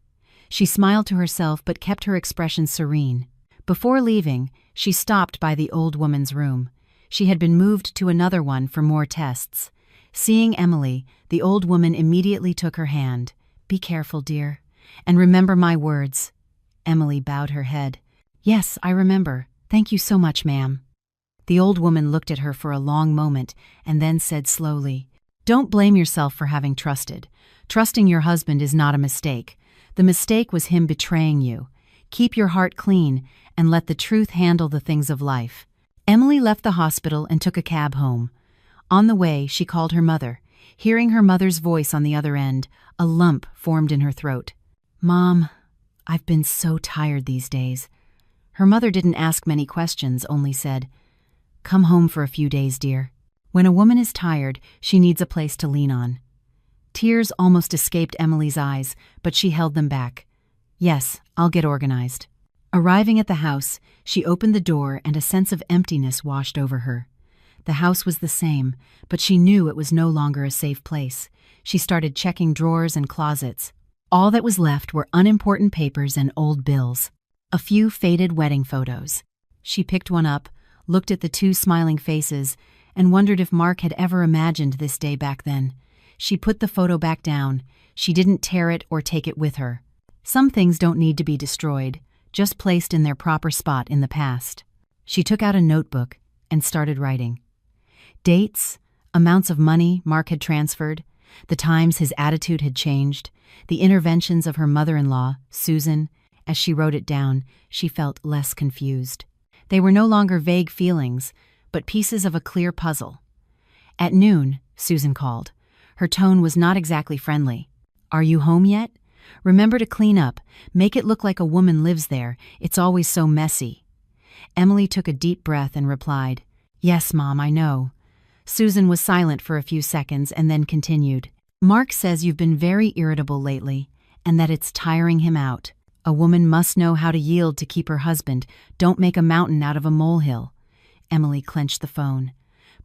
She smiled to herself but kept her expression serene. Before leaving, she stopped by the old woman's room. She had been moved to another one for more tests. Seeing Emily, the old woman immediately took her hand. "Be careful, dear, and remember my words." Emily bowed her head. "Yes, I remember. Thank you so much, ma'am." The old woman looked at her for a long moment and then said slowly, "Don't blame yourself for having trusted. Trusting your husband is not a mistake. The mistake was him betraying you. Keep your heart clean and let the truth handle the things of life." Emily left the hospital and took a cab home. On the way, she called her mother. Hearing her mother's voice on the other end, a lump formed in her throat. "Mom, I've been so tired these days." Her mother didn't ask many questions, only said, "Come home for a few days, dear." When a woman is tired, she needs a place to lean on. Tears almost escaped Emily's eyes, but she held them back. "Yes, I'll get organized." Arriving at the house, she opened the door and a sense of emptiness washed over her. The house was the same, but she knew it was no longer a safe place. She started checking drawers and closets. All that was left were unimportant papers and old bills. A few faded wedding photos. She picked one up, looked at the two smiling faces, and wondered if Mark had ever imagined this day back then. She put the photo back down. She didn't tear it or take it with her. Some things don't need to be destroyed, just placed in their proper spot in the past. She took out a notebook and started writing. Dates, amounts of money Mark had transferred, the times his attitude had changed, the interventions of her mother-in-law, Susan. As she wrote it down, she felt less confused. They were no longer vague feelings, but pieces of a clear puzzle. At noon, Susan called. Her tone was not exactly friendly. "Are you home yet? Remember to clean up. Make it look like a woman lives there. It's always so messy." Emily took a deep breath and replied, "Yes, Mom, I know." Susan was silent for a few seconds and then continued. "Mark says you've been very irritable lately, and that it's tiring him out. A woman must know how to yield to keep her husband. Don't make a mountain out of a molehill." Emily clenched the phone.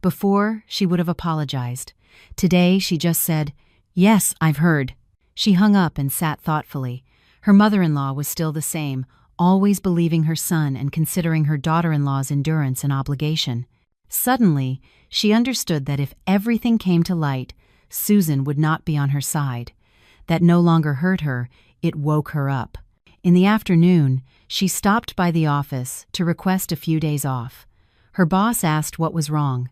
Before, she would have apologized. Today, she just said, "Yes, I've heard." She hung up and sat thoughtfully. Her mother-in-law was still the same, always believing her son and considering her daughter-in-law's endurance an obligation. Suddenly, she understood that if everything came to light, Susan would not be on her side. That no longer hurt her, it woke her up. In the afternoon, she stopped by the office to request a few days off. Her boss asked what was wrong.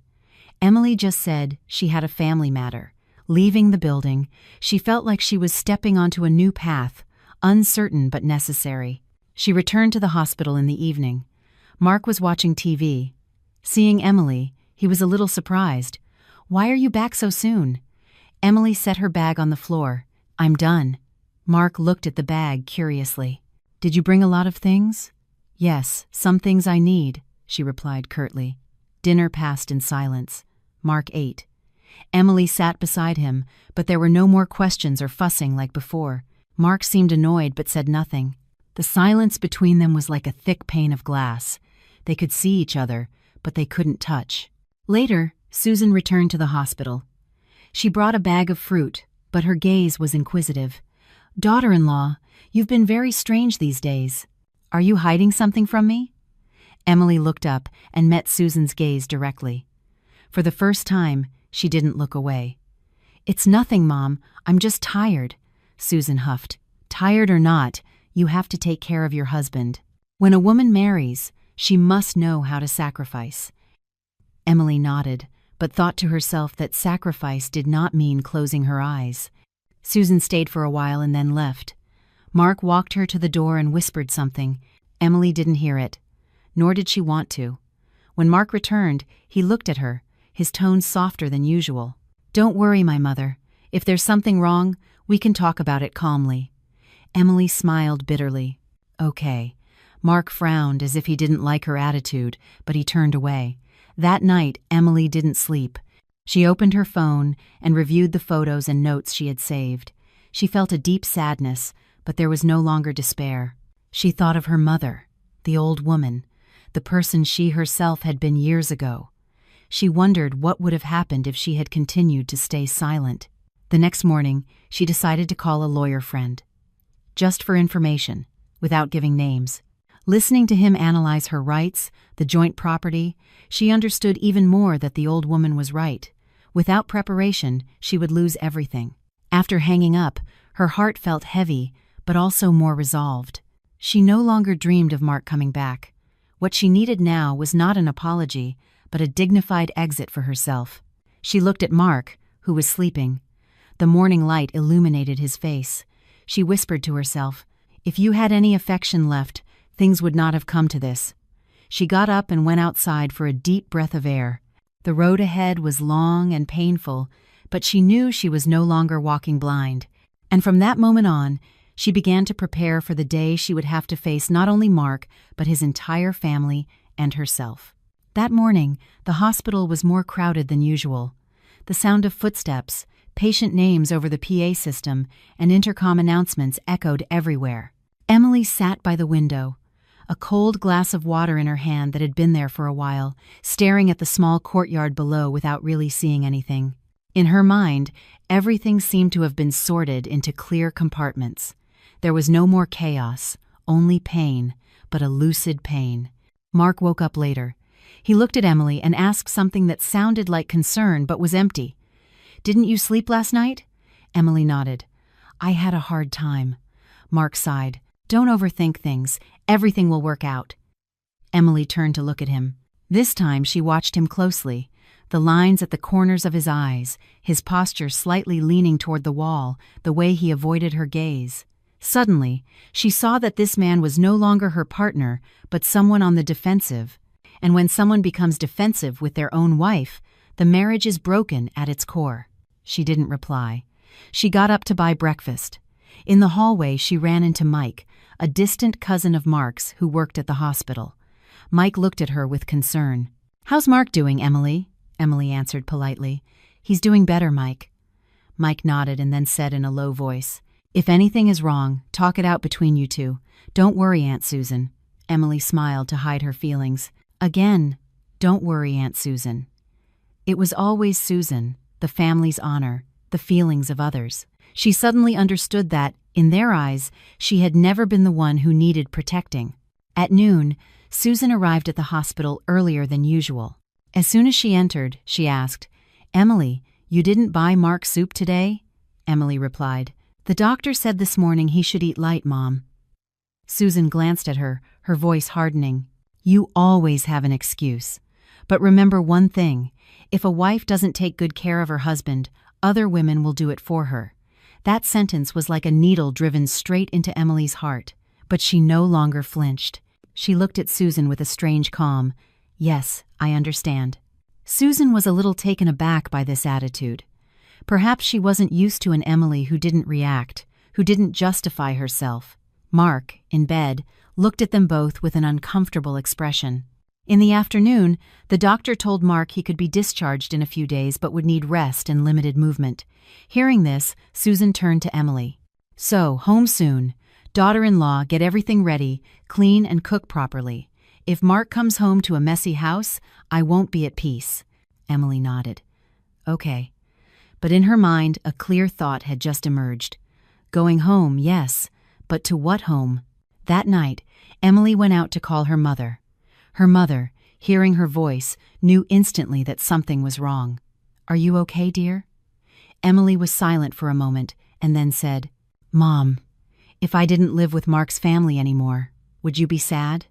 Emily just said she had a family matter. Leaving the building, she felt like she was stepping onto a new path, uncertain but necessary. She returned to the hospital in the evening. Mark was watching TV. Seeing Emily, he was a little surprised. "Why are you back so soon?" Emily set her bag on the floor. "I'm done." Mark looked at the bag curiously. "Did you bring a lot of things?" "Yes, some things I need," she replied curtly. Dinner passed in silence. Mark ate. Emily sat beside him, but there were no more questions or fussing like before. Mark seemed annoyed but said nothing. The silence between them was like a thick pane of glass. They could see each other, but they couldn't touch. Later, Susan returned to the hospital. She brought a bag of fruit, but her gaze was inquisitive. "Daughter-in-law, you've been very strange these days. Are you hiding something from me?" Emily looked up and met Susan's gaze directly. For the first time, she didn't look away. "It's nothing, Mom. I'm just tired," Susan huffed. "Tired or not, you have to take care of your husband. When a woman marries, she must know how to sacrifice." Emily nodded, but thought to herself that sacrifice did not mean closing her eyes. Susan stayed for a while and then left. Mark walked her to the door and whispered something. Emily didn't hear it, nor did she want to. When Mark returned, he looked at her, his tone softer than usual. "Don't worry, my mother. If there's something wrong, we can talk about it calmly." Emily smiled bitterly. "Okay." Mark frowned as if he didn't like her attitude, but he turned away. That night, Emily didn't sleep. She opened her phone and reviewed the photos and notes she had saved. She felt a deep sadness, but there was no longer despair. She thought of her mother, the old woman, the person she herself had been years ago. She wondered what would have happened if she had continued to stay silent. The next morning, she decided to call a lawyer friend. Just for information, without giving names. Listening to him analyze her rights, the joint property, she understood even more that the old woman was right. Without preparation, she would lose everything. After hanging up, her heart felt heavy, but also more resolved. She no longer dreamed of Mark coming back. What she needed now was not an apology, but a dignified exit for herself. She looked at Mark, who was sleeping. The morning light illuminated his face. She whispered to herself, "If you had any affection left, things would not have come to this." She got up and went outside for a deep breath of air. The road ahead was long and painful, but she knew she was no longer walking blind. And from that moment on, she began to prepare for the day she would have to face not only Mark, but his entire family and herself. That morning, the hospital was more crowded than usual. The sound of footsteps, patient names over the PA system, and intercom announcements echoed everywhere. Emily sat by the window, a cold glass of water in her hand that had been there for a while, staring at the small courtyard below without really seeing anything. In her mind, everything seemed to have been sorted into clear compartments. There was no more chaos, only pain, but a lucid pain. Mark woke up later. He looked at Emily and asked something that sounded like concern but was empty. "Didn't you sleep last night?" Emily nodded. "I had a hard time." Mark sighed. "Don't overthink things. Everything will work out." Emily turned to look at him. This time she watched him closely. The lines at the corners of his eyes, his posture slightly leaning toward the wall, the way he avoided her gaze. Suddenly, she saw that this man was no longer her partner, but someone on the defensive. And when someone becomes defensive with their own wife, the marriage is broken at its core. She didn't reply. She got up to buy breakfast. In the hallway, she ran into Mike, a distant cousin of Mark's who worked at the hospital. Mike looked at her with concern. "How's Mark doing, Emily?" Emily answered politely. "He's doing better, Mike." Mike nodded and then said in a low voice, "If anything is wrong, talk it out between you two. Don't worry, Aunt Susan." Emily smiled to hide her feelings. Again, "Don't worry, Aunt Susan." It was always Susan, the family's honor, the feelings of others. She suddenly understood that, in their eyes, she had never been the one who needed protecting. At noon, Susan arrived at the hospital earlier than usual. As soon as she entered, she asked, "Emily, you didn't buy Mark soup today?" Emily replied, "The doctor said this morning he should eat light, Mom." Susan glanced at her, her voice hardening. "You always have an excuse. But remember one thing, if a wife doesn't take good care of her husband, other women will do it for her." That sentence was like a needle driven straight into Emily's heart, but she no longer flinched. She looked at Susan with a strange calm. "Yes, I understand." Susan was a little taken aback by this attitude. Perhaps she wasn't used to an Emily who didn't react, who didn't justify herself. Mark, in bed, looked at them both with an uncomfortable expression. In the afternoon, the doctor told Mark he could be discharged in a few days but would need rest and limited movement. Hearing this, Susan turned to Emily. "So, home soon. Daughter-in-law, get everything ready, clean and cook properly. If Mark comes home to a messy house, I won't be at peace." Emily nodded. "Okay." But in her mind, a clear thought had just emerged. Going home, yes, but to what home? That night, Emily went out to call her mother. Her mother, hearing her voice, knew instantly that something was wrong. "Are you okay, dear?" Emily was silent for a moment and then said, "Mom, if I didn't live with Mark's family anymore, would you be sad?"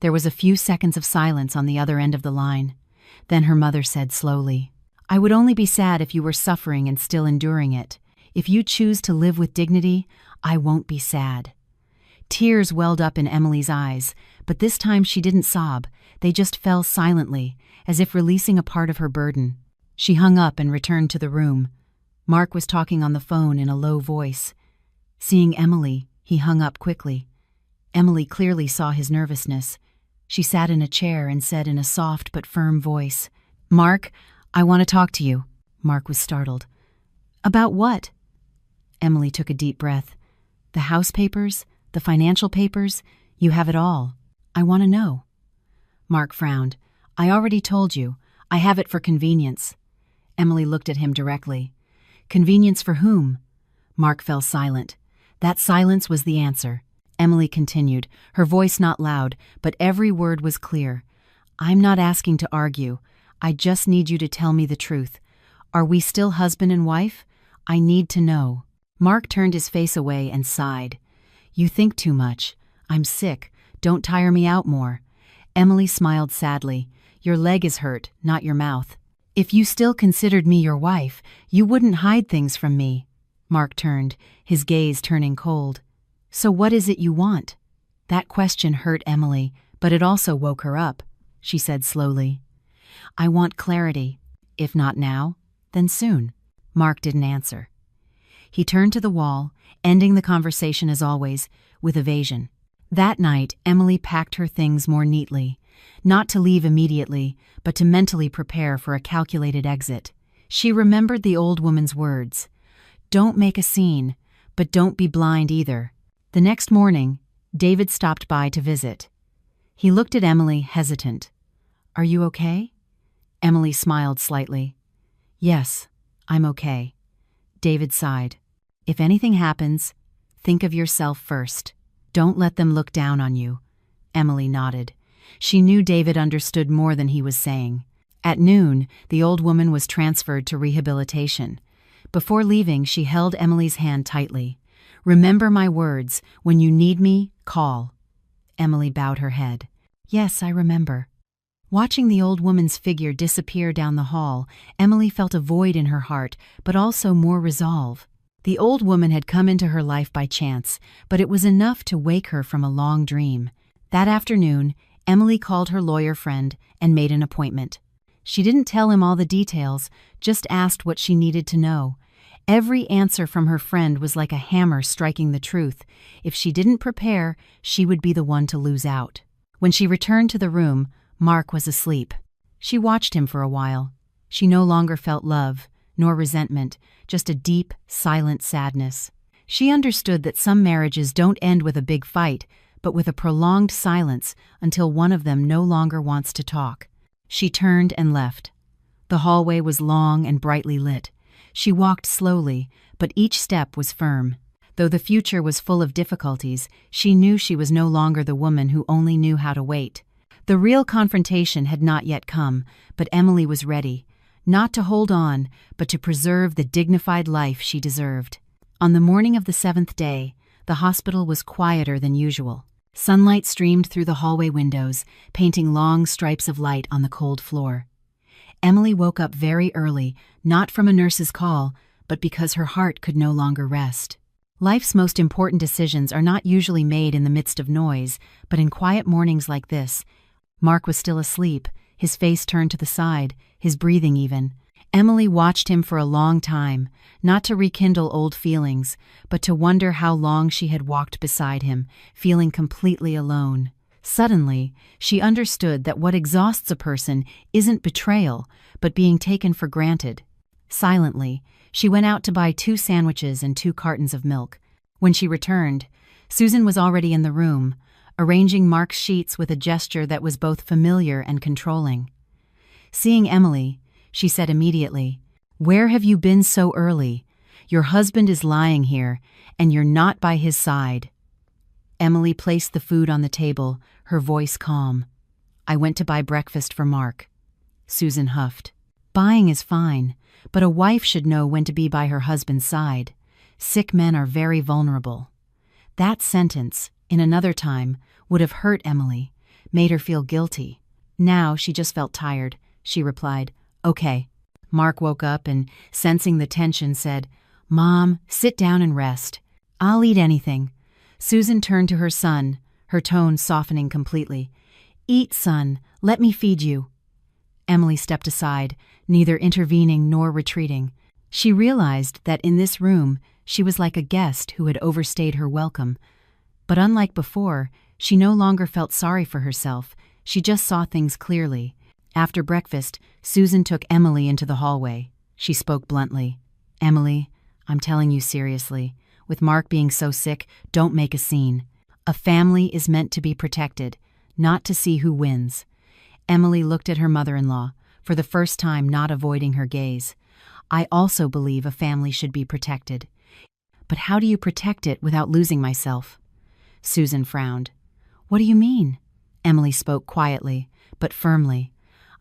There was a few seconds of silence on the other end of the line. Then her mother said slowly, "I would only be sad if you were suffering and still enduring it. If you choose to live with dignity, I won't be sad." Tears welled up in Emily's eyes, but this time she didn't sob. They just fell silently, as if releasing a part of her burden. She hung up and returned to the room. Mark was talking on the phone in a low voice. Seeing Emily, he hung up quickly. Emily clearly saw his nervousness. She sat in a chair and said in a soft but firm voice, "Mark, I want to talk to you." Mark was startled. "About what?" Emily took a deep breath. "The house papers, the financial papers, you have it all. I want to know." Mark frowned. "I already told you. I have it for convenience." Emily looked at him directly. "Convenience for whom?" Mark fell silent. That silence was the answer. Emily continued, her voice not loud, but every word was clear. "I'm not asking to argue. I just need you to tell me the truth. Are we still husband and wife? I need to know." Mark turned his face away and sighed. "You think too much. I'm sick. Don't tire me out more. Emily smiled sadly. Your leg is hurt, not your mouth. If you still considered me your wife, you wouldn't hide things from me. Mark turned, his gaze turning cold. So what is it you want? That question hurt Emily, but it also woke her up. She said slowly, I want clarity. If not now, then soon. Mark didn't answer. He turned to the wall, ending the conversation as always, with evasion. That night, Emily packed her things more neatly, not to leave immediately, but to mentally prepare for a calculated exit. She remembered the old woman's words. Don't make a scene, but don't be blind either. The next morning, David stopped by to visit. He looked at Emily, hesitant. Are you okay? Emily smiled slightly. Yes, I'm okay. David sighed. If anything happens, think of yourself first. Don't let them look down on you. Emily nodded. She knew David understood more than he was saying. At noon, the old woman was transferred to rehabilitation. Before leaving, she held Emily's hand tightly. Remember my words. When you need me, call. Emily bowed her head. Yes, I remember. Watching the old woman's figure disappear down the hall, Emily felt a void in her heart, but also more resolve. The old woman had come into her life by chance, but it was enough to wake her from a long dream. That afternoon, Emily called her lawyer friend and made an appointment. She didn't tell him all the details, just asked what she needed to know. Every answer from her friend was like a hammer striking the truth. If she didn't prepare, she would be the one to lose out. When she returned to the room, Mark was asleep. She watched him for a while. She no longer felt love, nor resentment, just a deep, silent sadness. She understood that some marriages don't end with a big fight, but with a prolonged silence until one of them no longer wants to talk. She turned and left. The hallway was long and brightly lit. She walked slowly, but each step was firm. Though the future was full of difficulties, she knew she was no longer the woman who only knew how to wait. The real confrontation had not yet come, but Emily was ready, not to hold on, but to preserve the dignified life she deserved. On the morning of the 7th day, the hospital was quieter than usual. Sunlight streamed through the hallway windows, painting long stripes of light on the cold floor. Emily woke up very early, not from a nurse's call, but because her heart could no longer rest. Life's most important decisions are not usually made in the midst of noise, but in quiet mornings like this. Mark was still asleep, his face turned to the side, his breathing even. Emily watched him for a long time, not to rekindle old feelings, but to wonder how long she had walked beside him, feeling completely alone. Suddenly, she understood that what exhausts a person isn't betrayal, but being taken for granted. Silently, she went out to buy 2 sandwiches and 2 cartons of milk. When she returned, Susan was already in the room, arranging Mark's sheets with a gesture that was both familiar and controlling. Seeing Emily, she said immediately, "Where have you been so early? Your husband is lying here, and you're not by his side." Emily placed the food on the table, her voice calm. "I went to buy breakfast for Mark." Susan huffed. "Buying is fine, but a wife should know when to be by her husband's side. Sick men are very vulnerable." That sentence, in another time, would have hurt Emily, made her feel guilty. Now she just felt tired. She replied, "Okay." Mark woke up and, sensing the tension, said, "Mom, sit down and rest. I'll eat anything." Susan turned to her son, her tone softening completely. "Eat, son. Let me feed you." Emily stepped aside, neither intervening nor retreating. She realized that in this room she was like a guest who had overstayed her welcome. But unlike before, she no longer felt sorry for herself. She just saw things clearly. After breakfast, Susan took Emily into the hallway. She spoke bluntly. "Emily, I'm telling you seriously. With Mark being so sick, don't make a scene. A family is meant to be protected, not to see who wins." Emily looked at her mother-in-law, for the first time not avoiding her gaze. "I also believe a family should be protected. But how do you protect it without losing myself?" Susan frowned. "What do you mean?" Emily spoke quietly, but firmly.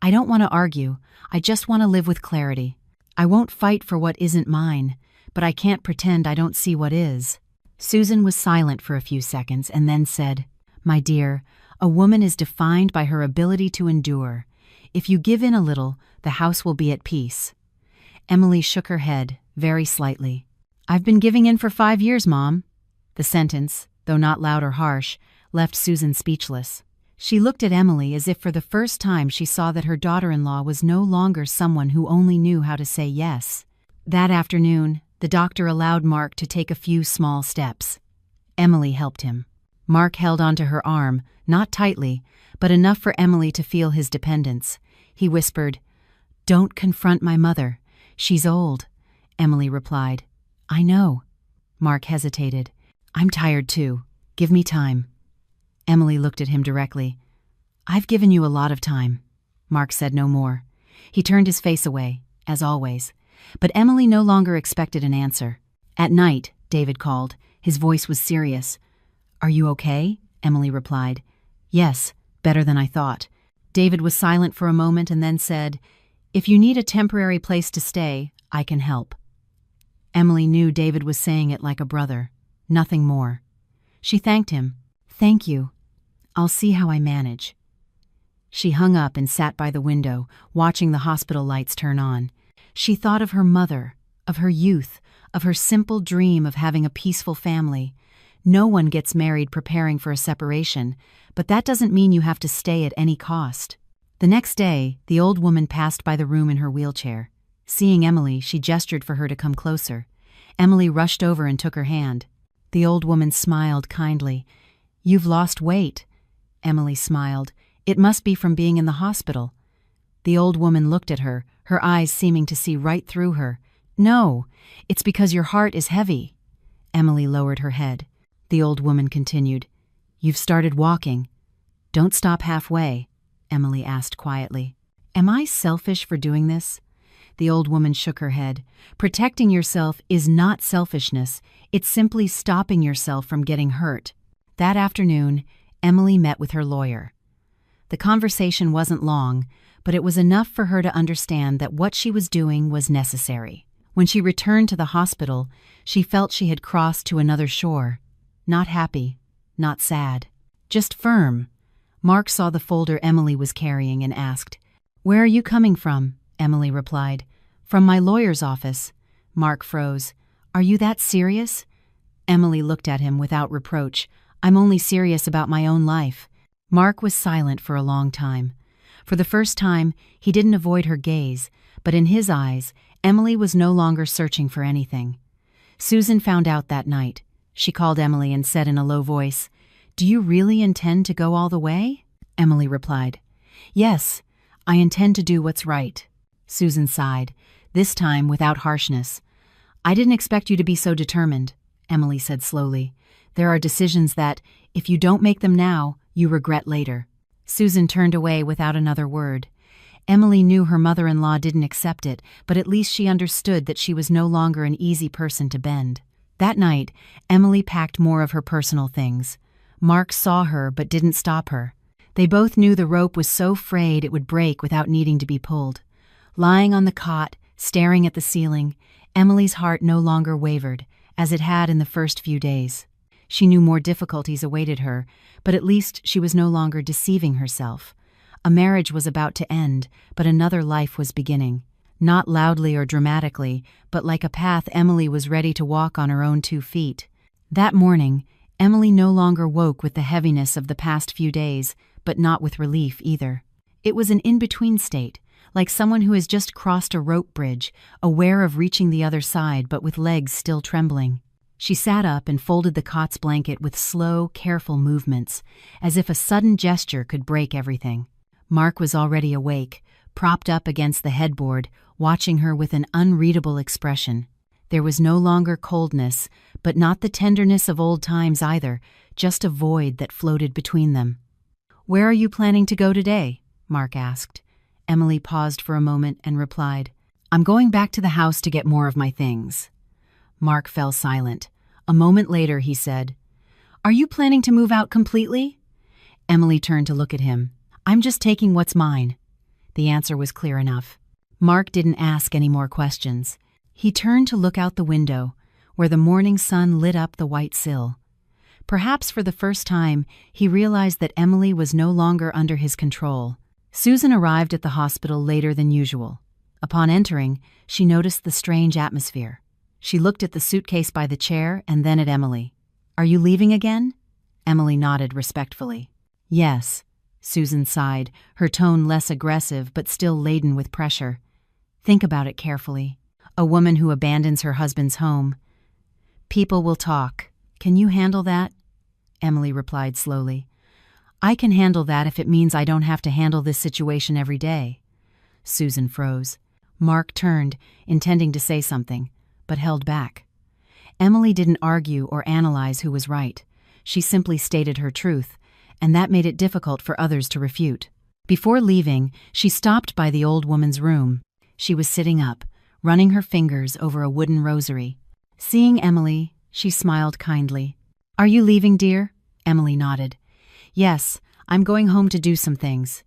"I don't want to argue. I just want to live with clarity. I won't fight for what isn't mine, but I can't pretend I don't see what is." Susan was silent for a few seconds and then said, My dear, a woman is defined by her ability to endure. If you give in a little, the house will be at peace." Emily shook her head, very slightly. "I've been giving in for 5 years, Mom." The sentence, though not loud or harsh, left Susan speechless. She looked at Emily as if for the first time she saw that her daughter-in-law was no longer someone who only knew how to say yes. That afternoon, the doctor allowed Mark to take a few small steps. Emily helped him. Mark held onto her arm, not tightly, but enough for Emily to feel his dependence. He whispered, "Don't confront my mother. She's old." Emily replied, "I know." Mark hesitated. "I'm tired too. Give me time." Emily looked at him directly. "I've given you a lot of time." Mark said no more. He turned his face away, as always. But Emily no longer expected an answer. At night, David called. His voice was serious. "Are you okay?" Emily replied. "Yes, better than I thought." David was silent for a moment and then said, "If you need a temporary place to stay, I can help." Emily knew David was saying it like a brother, nothing more. She thanked him. "Thank you. I'll see how I manage." She hung up and sat by the window, watching the hospital lights turn on. She thought of her mother, of her youth, of her simple dream of having a peaceful family. No one gets married preparing for a separation, but that doesn't mean you have to stay at any cost. The next day, the old woman passed by the room in her wheelchair. Seeing Emily, she gestured for her to come closer. Emily rushed over and took her hand. The old woman smiled kindly. "You've lost weight." Emily smiled. "It must be from being in the hospital." The old woman looked at her, her eyes seeming to see right through her. "No, it's because your heart is heavy." Emily lowered her head. The old woman continued, "You've started walking. Don't stop halfway," Emily asked quietly. "Am I selfish for doing this?" The old woman shook her head. "Protecting yourself is not selfishness. It's simply stopping yourself from getting hurt." That afternoon, Emily met with her lawyer. The conversation wasn't long, but it was enough for her to understand that what she was doing was necessary. When she returned to the hospital, she felt she had crossed to another shore. Not happy, not sad, just firm. Mark saw the folder Emily was carrying and asked, "Where are you coming from?" Emily replied, "From my lawyer's office." Mark froze. "Are you that serious?" Emily looked at him without reproach. "I'm only serious about my own life." Mark was silent for a long time. For the first time, he didn't avoid her gaze, but in his eyes, Emily was no longer searching for anything. Susan found out that night. She called Emily and said in a low voice, "Do you really intend to go all the way?" Emily replied, "Yes, I intend to do what's right." Susan sighed, this time without harshness. "I didn't expect you to be so determined," Emily said slowly. "There are decisions that, if you don't make them now, you regret later." Susan turned away without another word. Emily knew her mother-in-law didn't accept it, but at least she understood that she was no longer an easy person to bend. That night, Emily packed more of her personal things. Mark saw her but didn't stop her. They both knew the rope was so frayed it would break without needing to be pulled. Lying on the cot, staring at the ceiling, Emily's heart no longer wavered, as it had in the first few days. She knew more difficulties awaited her, but at least she was no longer deceiving herself. A marriage was about to end, but another life was beginning. Not loudly or dramatically, but like a path Emily was ready to walk on her own 2 feet. That morning, Emily no longer woke with the heaviness of the past few days, but not with relief either. It was an in-between state, like someone who has just crossed a rope bridge, aware of reaching the other side but with legs still trembling. She sat up and folded the cot's blanket with slow, careful movements, as if a sudden gesture could break everything. Mark was already awake, propped up against the headboard, watching her with an unreadable expression. There was no longer coldness, but not the tenderness of old times either, just a void that floated between them. "Where are you planning to go today?" Mark asked. Emily paused for a moment and replied, "I'm going back to the house to get more of my things." Mark fell silent. A moment later, he said, "Are you planning to move out completely?" Emily turned to look at him. "I'm just taking what's mine." The answer was clear enough. Mark didn't ask any more questions. He turned to look out the window, where the morning sun lit up the white sill. Perhaps for the first time, he realized that Emily was no longer under his control. Susan arrived at the hospital later than usual. Upon entering, she noticed the strange atmosphere. She looked at the suitcase by the chair and then at Emily. "Are you leaving again?" Emily nodded respectfully. "Yes," Susan sighed, her tone less aggressive but still laden with pressure. "Think about it carefully. A woman who abandons her husband's home. People will talk. Can you handle that?" Emily replied slowly. "I can handle that if it means I don't have to handle this situation every day." Susan froze. Mark turned, intending to say something, but held back. Emily didn't argue or analyze who was right. She simply stated her truth, and that made it difficult for others to refute. Before leaving, she stopped by the old woman's room. She was sitting up, running her fingers over a wooden rosary. Seeing Emily, she smiled kindly. "Are you leaving, dear?" Emily nodded. "Yes, I'm going home to do some things."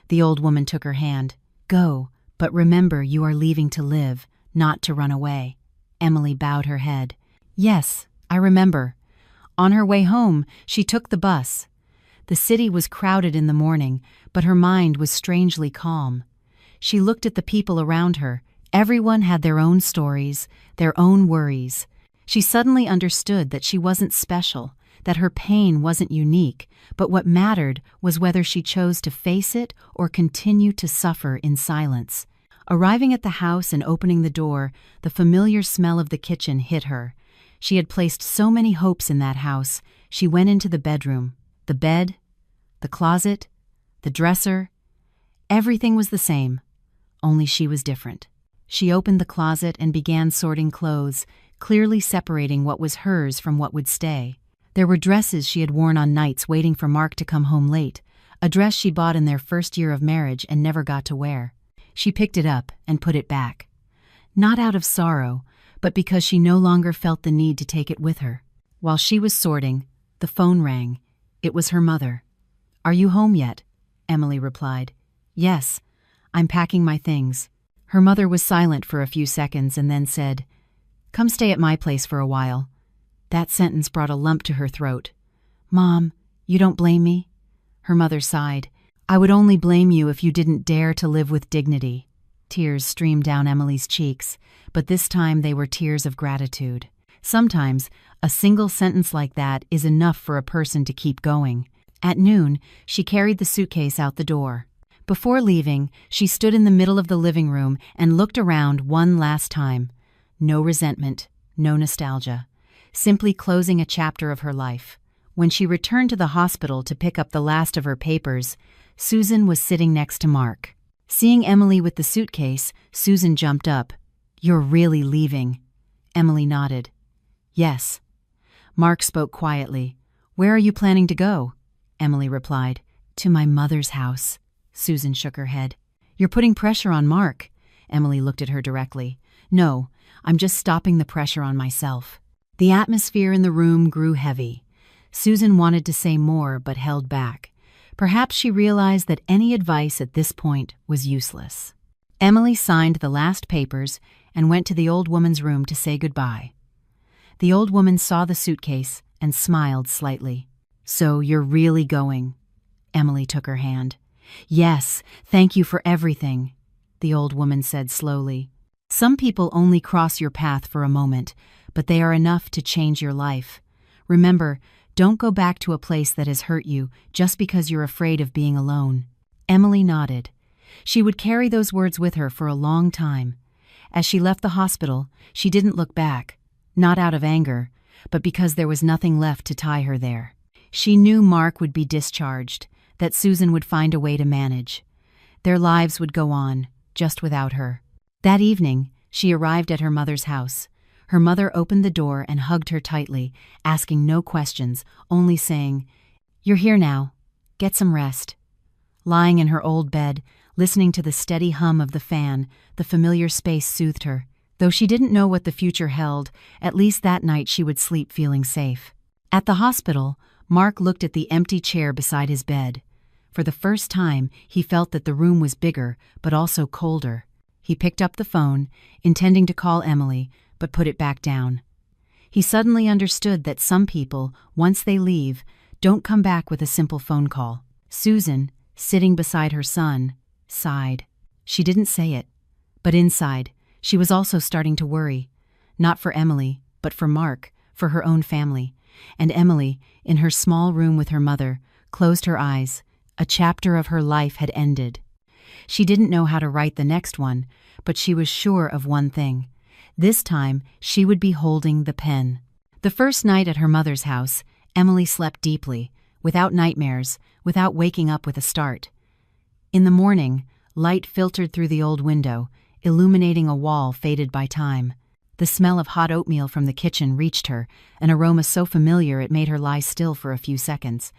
The old woman took her hand. "Go, but remember you are leaving to live, not to run away." Emily bowed her head. "Yes, I remember." On her way home, she took the bus. The city was crowded in the morning, but her mind was strangely calm. She looked at the people around her. Everyone had their own stories, their own worries. She suddenly understood that she wasn't special, that her pain wasn't unique, but what mattered was whether she chose to face it or continue to suffer in silence. Arriving at the house and opening the door, the familiar smell of the kitchen hit her. She had placed so many hopes in that house. She went into the bedroom. The bed, the closet, the dresser. Everything was the same, only she was different. She opened the closet and began sorting clothes, clearly separating what was hers from what would stay. There were dresses she had worn on nights waiting for Mark to come home late, a dress she bought in their first year of marriage and never got to wear. She picked it up and put it back. Not out of sorrow, but because she no longer felt the need to take it with her. While she was sorting, the phone rang. It was her mother. "Are you home yet?" Emily replied. "Yes, I'm packing my things." Her mother was silent for a few seconds and then said, "Come stay at my place for a while." That sentence brought a lump to her throat. "Mom, you don't blame me?" Her mother sighed. "I would only blame you if you didn't dare to live with dignity." Tears streamed down Emily's cheeks, but this time they were tears of gratitude. Sometimes, a single sentence like that is enough for a person to keep going. At noon, she carried the suitcase out the door. Before leaving, she stood in the middle of the living room and looked around one last time. No resentment, no nostalgia. Simply closing a chapter of her life. When she returned to the hospital to pick up the last of her papers, Susan was sitting next to Mark. Seeing Emily with the suitcase, Susan jumped up. "You're really leaving?" Emily nodded. "Yes." Mark spoke quietly. "Where are you planning to go?" Emily replied. "To my mother's house." Susan shook her head. "You're putting pressure on Mark." Emily looked at her directly. "No, I'm just stopping the pressure on myself." The atmosphere in the room grew heavy. Susan wanted to say more but held back. Perhaps she realized that any advice at this point was useless. Emily signed the last papers and went to the old woman's room to say goodbye. The old woman saw the suitcase and smiled slightly. "So you're really going?" Emily took her hand. "Yes, thank you for everything," the old woman said slowly. "Some people only cross your path for a moment, but they are enough to change your life. Remember, don't go back to a place that has hurt you just because you're afraid of being alone." Emily nodded. She would carry those words with her for a long time. As she left the hospital, she didn't look back, not out of anger, but because there was nothing left to tie her there. She knew Mark would be discharged, that Susan would find a way to manage. Their lives would go on, just without her. That evening, she arrived at her mother's house. Her mother opened the door and hugged her tightly, asking no questions, only saying, "You're here now. Get some rest." Lying in her old bed, listening to the steady hum of the fan, the familiar space soothed her. Though she didn't know what the future held, at least that night she would sleep feeling safe. At the hospital, Mark looked at the empty chair beside his bed. For the first time, he felt that the room was bigger, but also colder. He picked up the phone, intending to call Emily, but put it back down. He suddenly understood that some people, once they leave, don't come back with a simple phone call. Susan, sitting beside her son, sighed. She didn't say it, but inside, she was also starting to worry. Not for Emily, but for Mark, for her own family. And Emily, in her small room with her mother, closed her eyes. A chapter of her life had ended. She didn't know how to write the next one, but she was sure of one thing. This time, she would be holding the pen. The first night at her mother's house, Emily slept deeply, without nightmares, without waking up with a start. In the morning, light filtered through the old window, illuminating a wall faded by time. The smell of hot oatmeal from the kitchen reached her, an aroma so familiar it made her lie still for a few seconds.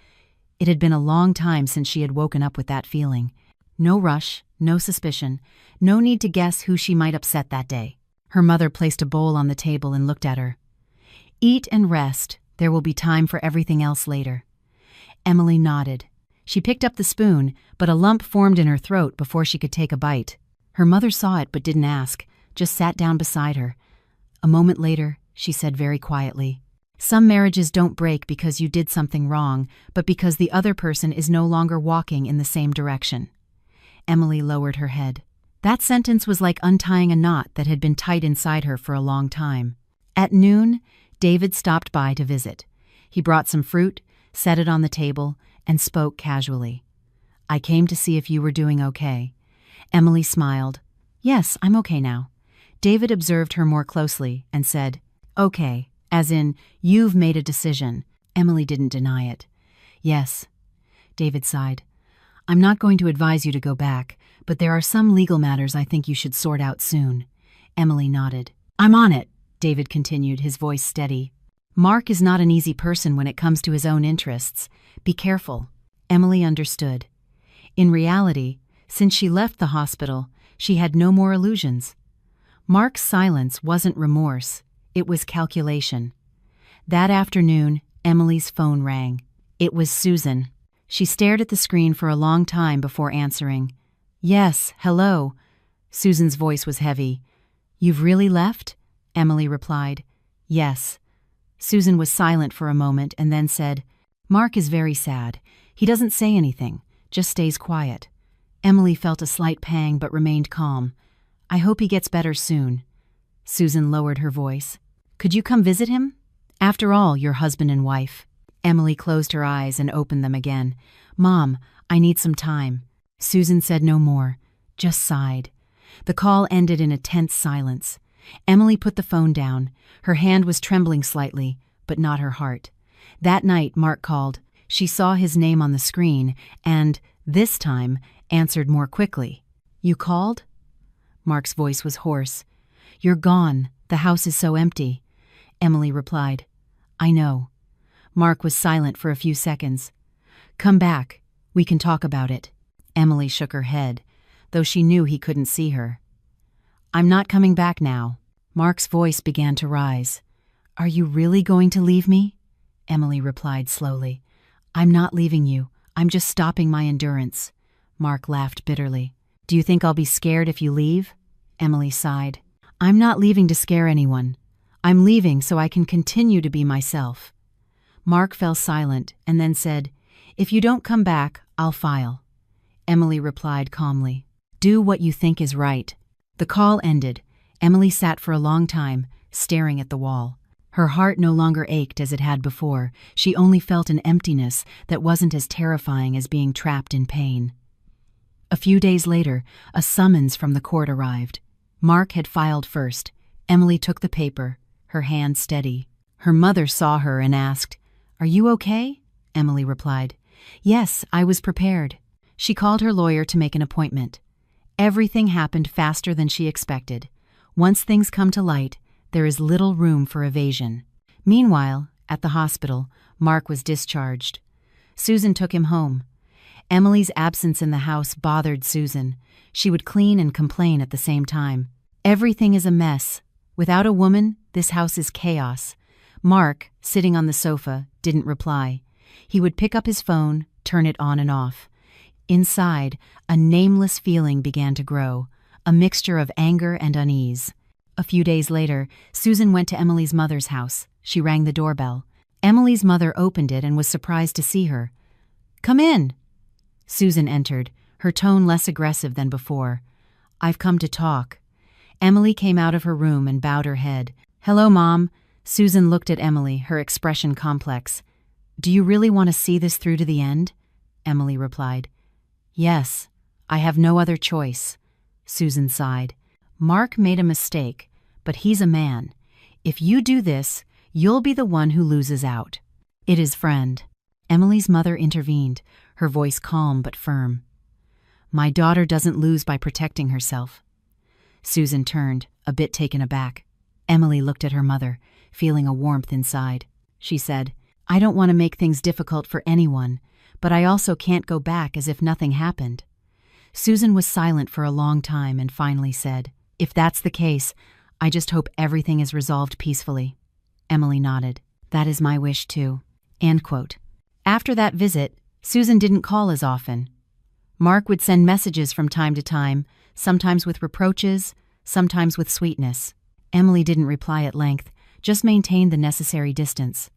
It had been a long time since she had woken up with that feeling. No rush, no suspicion, no need to guess who she might upset that day. Her mother placed a bowl on the table and looked at her. "Eat and rest. There will be time for everything else later." Emily nodded. She picked up the spoon, but a lump formed in her throat before she could take a bite. Her mother saw it but didn't ask, just sat down beside her. A moment later, she said very quietly, "Some marriages don't break because you did something wrong, but because the other person is no longer walking in the same direction." Emily lowered her head. That sentence was like untying a knot that had been tight inside her for a long time. At noon, David stopped by to visit. He brought some fruit, set it on the table, and spoke casually. "I came to see if you were doing okay." Emily smiled. "Yes, I'm okay now." David observed her more closely and said, "Okay, as in, you've made a decision." Emily didn't deny it. "Yes." David sighed. "I'm not going to advise you to go back, but there are some legal matters I think you should sort out soon." Emily nodded. "I'm on it," David continued, his voice steady. "Mark is not an easy person when it comes to his own interests. Be careful." Emily understood. In reality, since she left the hospital, she had no more illusions. Mark's silence wasn't remorse, it was calculation. That afternoon, Emily's phone rang. It was Susan. She stared at the screen for a long time before answering. "Yes, hello." Susan's voice was heavy. "You've really left?" Emily replied. "Yes." Susan was silent for a moment and then said, "Mark is very sad. He doesn't say anything, just stays quiet." Emily felt a slight pang but remained calm. "I hope he gets better soon." Susan lowered her voice. "Could you come visit him? After all, you're husband and wife." Emily closed her eyes and opened them again. "Mom, I need some time." Susan said no more, just sighed. The call ended in a tense silence. Emily put the phone down. Her hand was trembling slightly, but not her heart. That night, Mark called. She saw his name on the screen and, this time, answered more quickly. "You called?" Mark's voice was hoarse. "You're gone. The house is so empty." Emily replied, "I know." Mark was silent for a few seconds. "Come back. We can talk about it." Emily shook her head, though she knew he couldn't see her. "I'm not coming back now." Mark's voice began to rise. "Are you really going to leave me?" Emily replied slowly. "I'm not leaving you. I'm just stopping my endurance." Mark laughed bitterly. "Do you think I'll be scared if you leave?" Emily sighed. "I'm not leaving to scare anyone. I'm leaving so I can continue to be myself." Mark fell silent and then said, "If you don't come back, I'll file." Emily replied calmly, "Do what you think is right." The call ended. Emily sat for a long time, staring at the wall. Her heart no longer ached as it had before. She only felt an emptiness that wasn't as terrifying as being trapped in pain. A few days later, a summons from the court arrived. Mark had filed first. Emily took the paper, her hand steady. Her mother saw her and asked, "Are you okay?" Emily replied, "Yes, I was prepared." She called her lawyer to make an appointment. Everything happened faster than she expected. Once things come to light, there is little room for evasion. Meanwhile, at the hospital, Mark was discharged. Susan took him home. Emily's absence in the house bothered Susan. She would clean and complain at the same time. "Everything is a mess. Without a woman, this house is chaos." Mark, sitting on the sofa, didn't reply. He would pick up his phone, turn it on and off. Inside, a nameless feeling began to grow, a mixture of anger and unease. A few days later, Susan went to Emily's mother's house. She rang the doorbell. Emily's mother opened it and was surprised to see her. "Come in." Susan entered, her tone less aggressive than before. "I've come to talk." Emily came out of her room and bowed her head. "Hello, Mom." Susan looked at Emily, her expression complex. "Do you really want to see this through to the end?" Emily replied. "Yes, I have no other choice." Susan sighed. "Mark made a mistake, but he's a man. If you do this, you'll be the one who loses out." "It is, friend." Emily's mother intervened, her voice calm but firm. "My daughter doesn't lose by protecting herself." Susan turned, a bit taken aback. Emily looked at her mother, feeling a warmth inside. She said, "I don't want to make things difficult for anyone, but I also can't go back as if nothing happened." Susan was silent for a long time and finally said, "If that's the case, I just hope everything is resolved peacefully." Emily nodded. "That is my wish too." End quote. After that visit, Susan didn't call as often. Mark would send messages from time to time, sometimes with reproaches, sometimes with sweetness. Emily didn't reply at length, just maintained the necessary distance.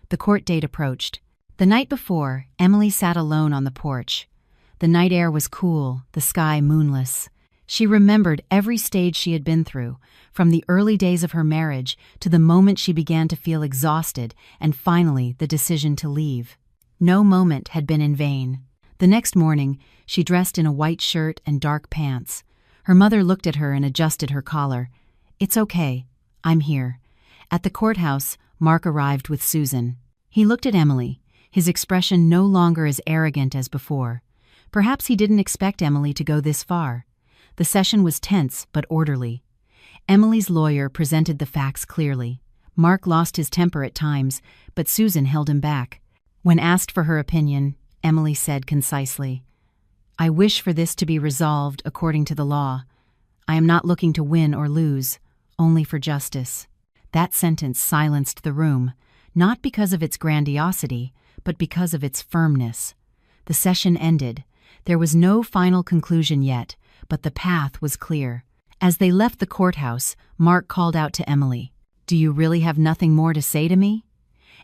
The court date approached. The night before, Emily sat alone on the porch. The night air was cool, the sky moonless. She remembered every stage she had been through, from the early days of her marriage to the moment she began to feel exhausted and finally the decision to leave. No moment had been in vain. The next morning, she dressed in a white shirt and dark pants. Her mother looked at her and adjusted her collar. "It's okay. I'm here." At the courthouse, Mark arrived with Susan. He looked at Emily, his expression no longer as arrogant as before. Perhaps he didn't expect Emily to go this far. The session was tense but orderly. Emily's lawyer presented the facts clearly. Mark lost his temper at times, but Susan held him back. When asked for her opinion, Emily said concisely, "I wish for this to be resolved according to the law. I am not looking to win or lose, only for justice." That sentence silenced the room, not because of its grandiosity, but because of its firmness. The session ended. There was no final conclusion yet, but the path was clear. As they left the courthouse, Mark called out to Emily, "Do you really have nothing more to say to me?"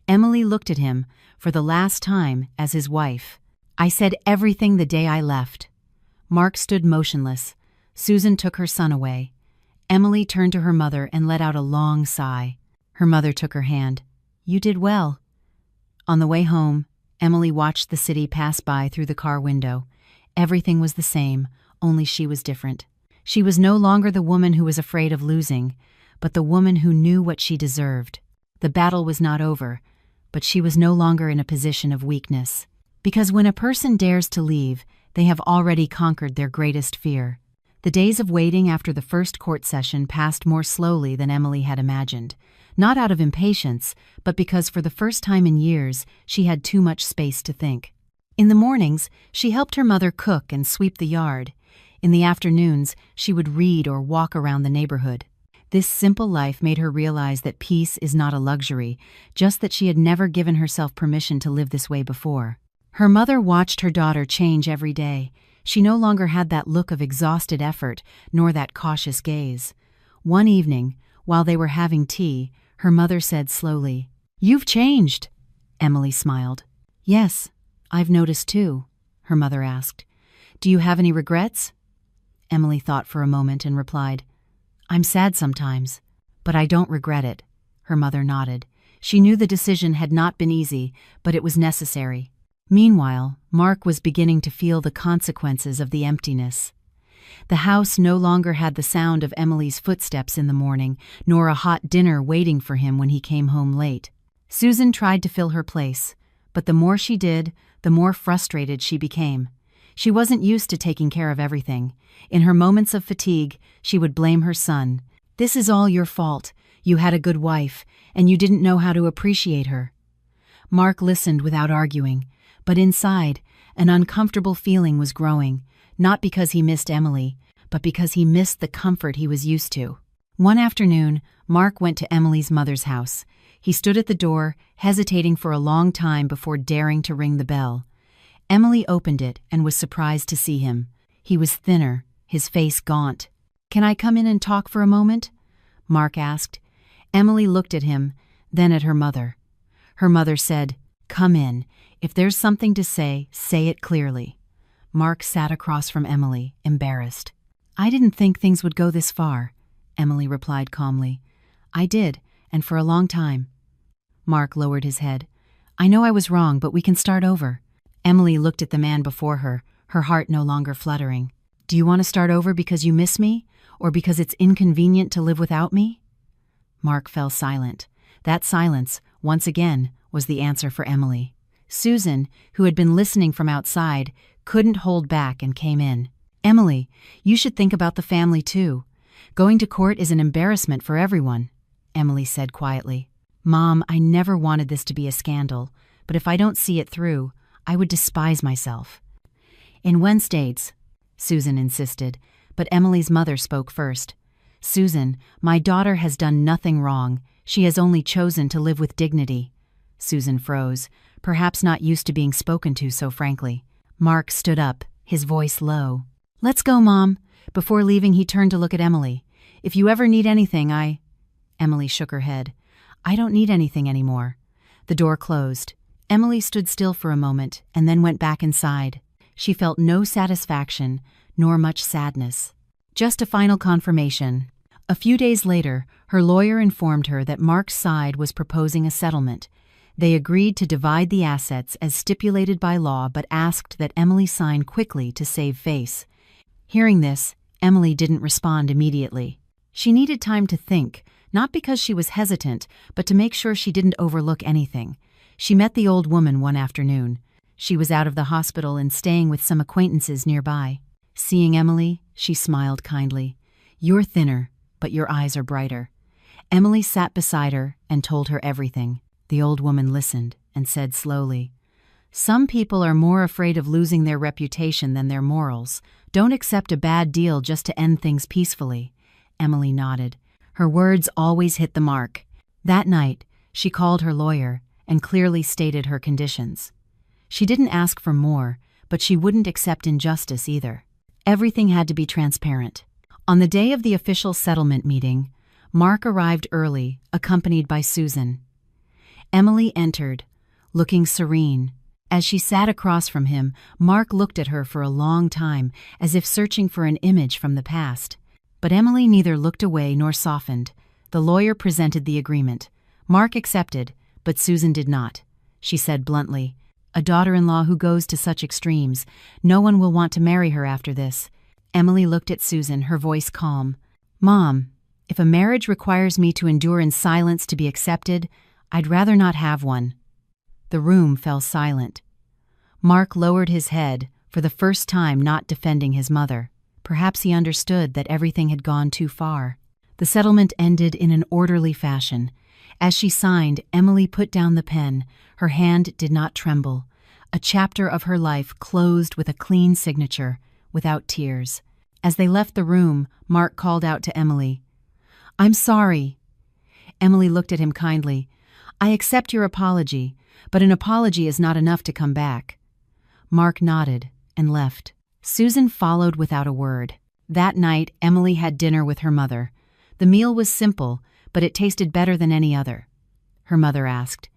Emily looked at him, for the last time, as his wife. "I said everything the day I left." Mark stood motionless. Susan took her son away. Emily turned to her mother and let out a long sigh. Her mother took her hand. "You did well." On the way home, Emily watched the city pass by through the car window. Everything was the same, only she was different. She was no longer the woman who was afraid of losing, but the woman who knew what she deserved. The battle was not over, but she was no longer in a position of weakness. Because when a person dares to leave, they have already conquered their greatest fear. The days of waiting after the first court session passed more slowly than Emily had imagined, not out of impatience, but because for the first time in years she had too much space to think. In the mornings, she helped her mother cook and sweep the yard. In the afternoons, she would read or walk around the neighborhood. This simple life made her realize that peace is not a luxury, just that she had never given herself permission to live this way before. Her mother watched her daughter change every day. She no longer had that look of exhausted effort, nor that cautious gaze. One evening, while they were having tea, her mother said slowly, "You've changed." Emily smiled. "Yes, I've noticed too," her mother asked. "Do you have any regrets?" Emily thought for a moment and replied, "I'm sad sometimes, but I don't regret it." Her mother nodded. She knew the decision had not been easy, but it was necessary. Meanwhile, Mark was beginning to feel the consequences of the emptiness. The house no longer had the sound of Emily's footsteps in the morning, nor a hot dinner waiting for him when he came home late. Susan tried to fill her place, but the more she did, the more frustrated she became. She wasn't used to taking care of everything. In her moments of fatigue, she would blame her son. "This is all your fault. You had a good wife, and you didn't know how to appreciate her." Mark listened without arguing, but inside, an uncomfortable feeling was growing, not because he missed Emily, but because he missed the comfort he was used to. One afternoon, Mark went to Emily's mother's house. He stood at the door, hesitating for a long time before daring to ring the bell. Emily opened it and was surprised to see him. He was thinner, his face gaunt. "Can I come in and talk for a moment?" Mark asked. Emily looked at him, then at her mother. Her mother said, "Come in. If there's something to say it clearly." Mark sat across from Emily, embarrassed. "I didn't think things would go this far," Emily replied calmly. "I did, and for a long time." Mark lowered his head. "I know I was wrong, but we can start over." Emily looked at the man before her, her heart no longer fluttering. "Do you want to start over because you miss me, or because it's inconvenient to live without me?" Mark fell silent. That silence, once again, was the answer for Emily. Susan, who had been listening from outside, couldn't hold back and came in. "Emily, you should think about the family too. Going to court is an embarrassment for everyone," Emily said quietly. "Mom, I never wanted this to be a scandal, but if I don't see it through, I would despise myself." "In Wednesdays," Susan insisted, but Emily's mother spoke first. "Susan, my daughter has done nothing wrong. She has only chosen to live with dignity." Susan froze, perhaps not used to being spoken to so frankly. Mark stood up, his voice low. "Let's go, Mom." Before leaving, he turned to look at Emily. "If you ever need anything, Emily shook her head. "I don't need anything anymore." The door closed. Emily stood still for a moment and then went back inside. She felt no satisfaction, nor much sadness. Just a final confirmation. A few days later, her lawyer informed her that Mark's side was proposing a settlement. They agreed to divide the assets as stipulated by law, but asked that Emily sign quickly to save face. Hearing this, Emily didn't respond immediately. She needed time to think, not because she was hesitant, but to make sure she didn't overlook anything. She met the old woman one afternoon. She was out of the hospital and staying with some acquaintances nearby. Seeing Emily, she smiled kindly. "You're thinner, but your eyes are brighter." Emily sat beside her and told her everything. The old woman listened and said slowly, "Some people are more afraid of losing their reputation than their morals. Don't accept a bad deal just to end things peacefully." Emily nodded. Her words always hit the mark. That night, she called her lawyer and clearly stated her conditions. She didn't ask for more, but she wouldn't accept injustice either. Everything had to be transparent. On the day of the official settlement meeting, Mark arrived early, accompanied by Susan. Emily entered, looking serene. As she sat across from him, Mark looked at her for a long time, as if searching for an image from the past. But Emily neither looked away nor softened. The lawyer presented the agreement. Mark accepted, but Susan did not. She said bluntly, "A daughter-in-law who goes to such extremes, no one will want to marry her after this." Emily looked at Susan, her voice calm. "Mom, if a marriage requires me to endure in silence to be accepted, I'd rather not have one." The room fell silent. Mark lowered his head, for the first time not defending his mother. Perhaps he understood that everything had gone too far. The settlement ended in an orderly fashion. As she signed, Emily put down the pen. Her hand did not tremble. A chapter of her life closed with a clean signature, without tears. As they left the room, Mark called out to Emily, "I'm sorry." Emily looked at him kindly. "I accept your apology, but an apology is not enough to come back." Mark nodded and left. Susan followed without a word. That night, Emily had dinner with her mother. The meal was simple, but it tasted better than any other. Her mother asked,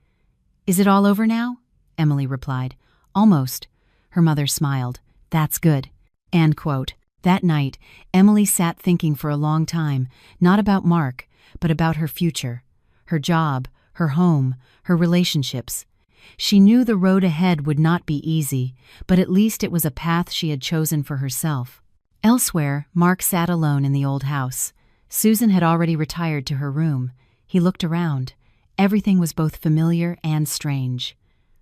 "Is it all over now?" Emily replied, "Almost." Her mother smiled. "That's good." End quote. That night, Emily sat thinking for a long time, not about Mark, but about her future, her job, her home, her relationships. She knew the road ahead would not be easy, but at least it was a path she had chosen for herself. Elsewhere, Mark sat alone in the old house. Susan had already retired to her room. He looked around. Everything was both familiar and strange.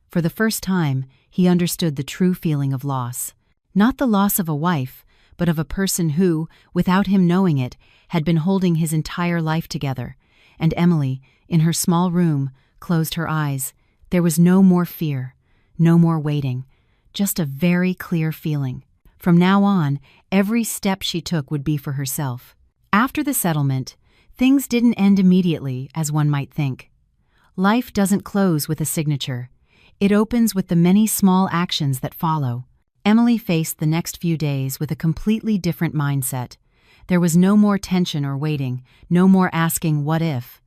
For the first time, he understood the true feeling of loss. Not the loss of a wife, but of a person who, without him knowing it, had been holding his entire life together. And Emily, in her small room, closed her eyes. There was no more fear, no more waiting, just a very clear feeling. From now on, every step she took would be for herself. After the settlement, things didn't end immediately, as one might think. Life doesn't close with a signature. It opens with the many small actions that follow. Emily faced the next few days with a completely different mindset. There was no more tension or waiting, no more asking what if.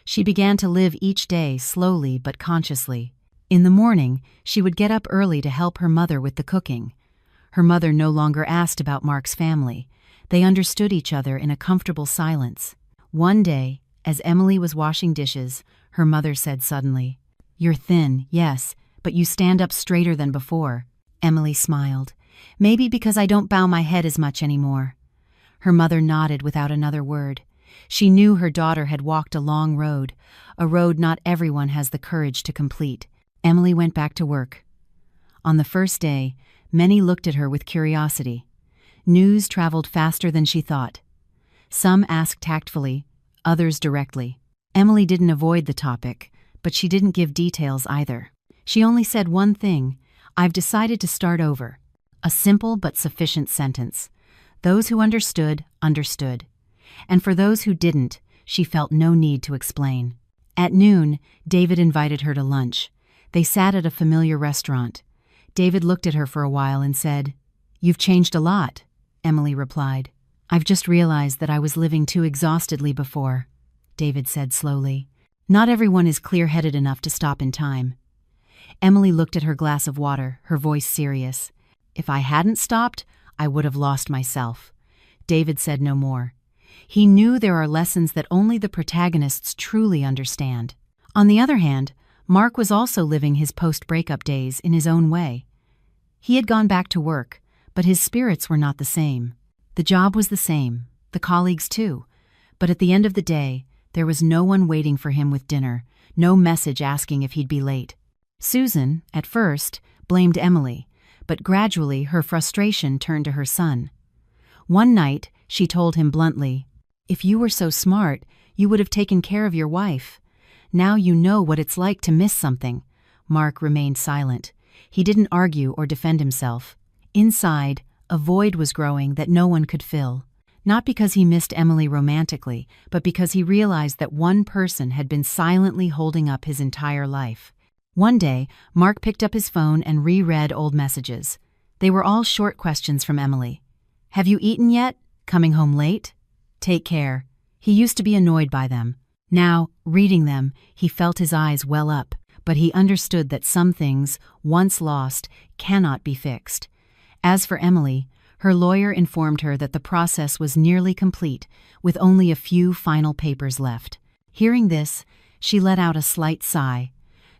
She began to live each day slowly but consciously. In the morning, she would get up early to help her mother with the cooking. Her mother no longer asked about Mark's family. They understood each other in a comfortable silence. One day, as Emily was washing dishes, her mother said suddenly, "You're thin, yes, but you stand up straighter than before." Emily smiled. "Maybe because I don't bow my head as much anymore." Her mother nodded without another word. She knew her daughter had walked a long road, a road not everyone has the courage to complete. Emily went back to work. On the first day, many looked at her with curiosity. News traveled faster than she thought. Some asked tactfully, others directly. Emily didn't avoid the topic, but she didn't give details either. She only said one thing: "I've decided to start over." A simple but sufficient sentence. Those who understood, understood. And for those who didn't, she felt no need to explain. At noon, David invited her to lunch. They sat at a familiar restaurant. David looked at her for a while and said, "You've changed a lot," Emily replied. "I've just realized that I was living too exhaustedly before," David said slowly. "Not everyone is clear-headed enough to stop in time." Emily looked at her glass of water, her voice serious. "If I hadn't stopped, I would have lost myself." David said no more. He knew there are lessons that only the protagonists truly understand. On the other hand, Mark was also living his post-breakup days in his own way. He had gone back to work, but his spirits were not the same. The job was the same, the colleagues too, but at the end of the day, there was no one waiting for him with dinner, no message asking if he'd be late. Susan, at first, blamed Emily, but gradually her frustration turned to her son. One night, she told him bluntly, "If you were so smart, you would have taken care of your wife. Now you know what it's like to miss something." Mark remained silent. He didn't argue or defend himself. Inside, a void was growing that no one could fill. Not because he missed Emily romantically, but because he realized that one person had been silently holding up his entire life. One day, Mark picked up his phone and reread old messages. They were all short questions from Emily. "Have you eaten yet? Coming home late? Take care." He used to be annoyed by them. Now, reading them, he felt his eyes well up, but he understood that some things, once lost, cannot be fixed. As for Emily, her lawyer informed her that the process was nearly complete, with only a few final papers left. Hearing this, she let out a slight sigh.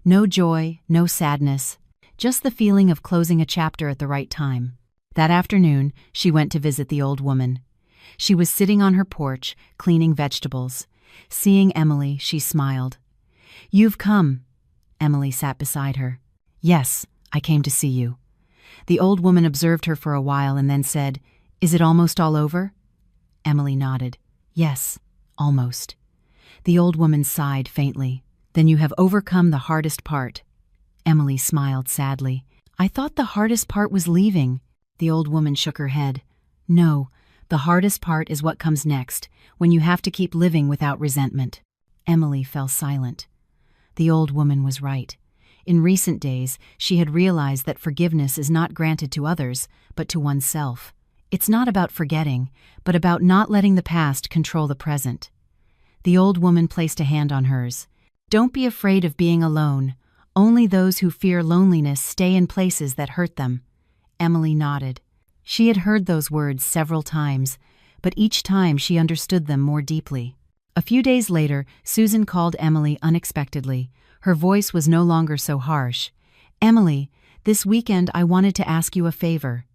No joy, no sadness, just the feeling of closing a chapter at the right time. That afternoon, she went to visit the old woman. She was sitting on her porch, cleaning vegetables. Seeing Emily, she smiled. "You've come." Emily sat beside her. "Yes, I came to see you." The old woman observed her for a while and then said, "Is it almost all over?" Emily nodded. "Yes, almost." The old woman sighed faintly. "Then you have overcome the hardest part." Emily smiled sadly. "I thought the hardest part was leaving." The old woman shook her head. "No, the hardest part is what comes next, when you have to keep living without resentment." Emily fell silent. The old woman was right. In recent days, she had realized that forgiveness is not granted to others, but to oneself. It's not about forgetting, but about not letting the past control the present. The old woman placed a hand on hers. "Don't be afraid of being alone. Only those who fear loneliness stay in places that hurt them." Emily nodded. She had heard those words several times, but each time she understood them more deeply. A few days later, Susan called Emily unexpectedly. Her voice was no longer so harsh. "Emily, this weekend I wanted to ask you a favor."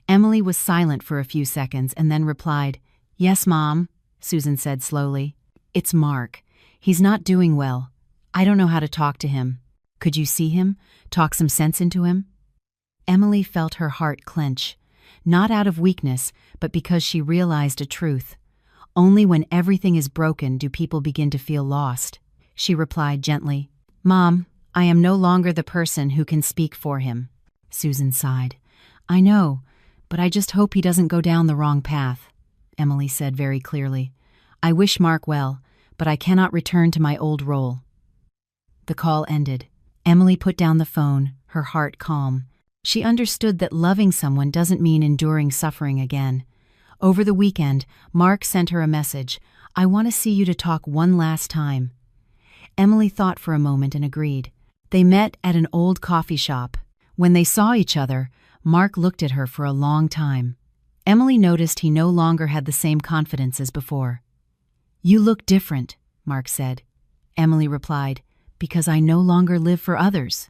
Emily was silent for a few seconds and then replied, "Yes, Mom," Susan said slowly. "It's Mark. He's not doing well. I don't know how to talk to him. Could you see him? Talk some sense into him?" Emily felt her heart clench, not out of weakness, but because she realized a truth. Only when everything is broken do people begin to feel lost. She replied gently, "Mom, I am no longer the person who can speak for him." Susan sighed. "I know, but I just hope he doesn't go down the wrong path," Emily said very clearly. "I wish Mark well, but I cannot return to my old role." The call ended. Emily put down the phone, her heart calm. She understood that loving someone doesn't mean enduring suffering again. Over the weekend, Mark sent her a message. "I want to see you to talk one last time." Emily thought for a moment and agreed. They met at an old coffee shop. When they saw each other, Mark looked at her for a long time. Emily noticed he no longer had the same confidence as before. "You look different," Mark said. Emily replied, "Because I no longer live for others."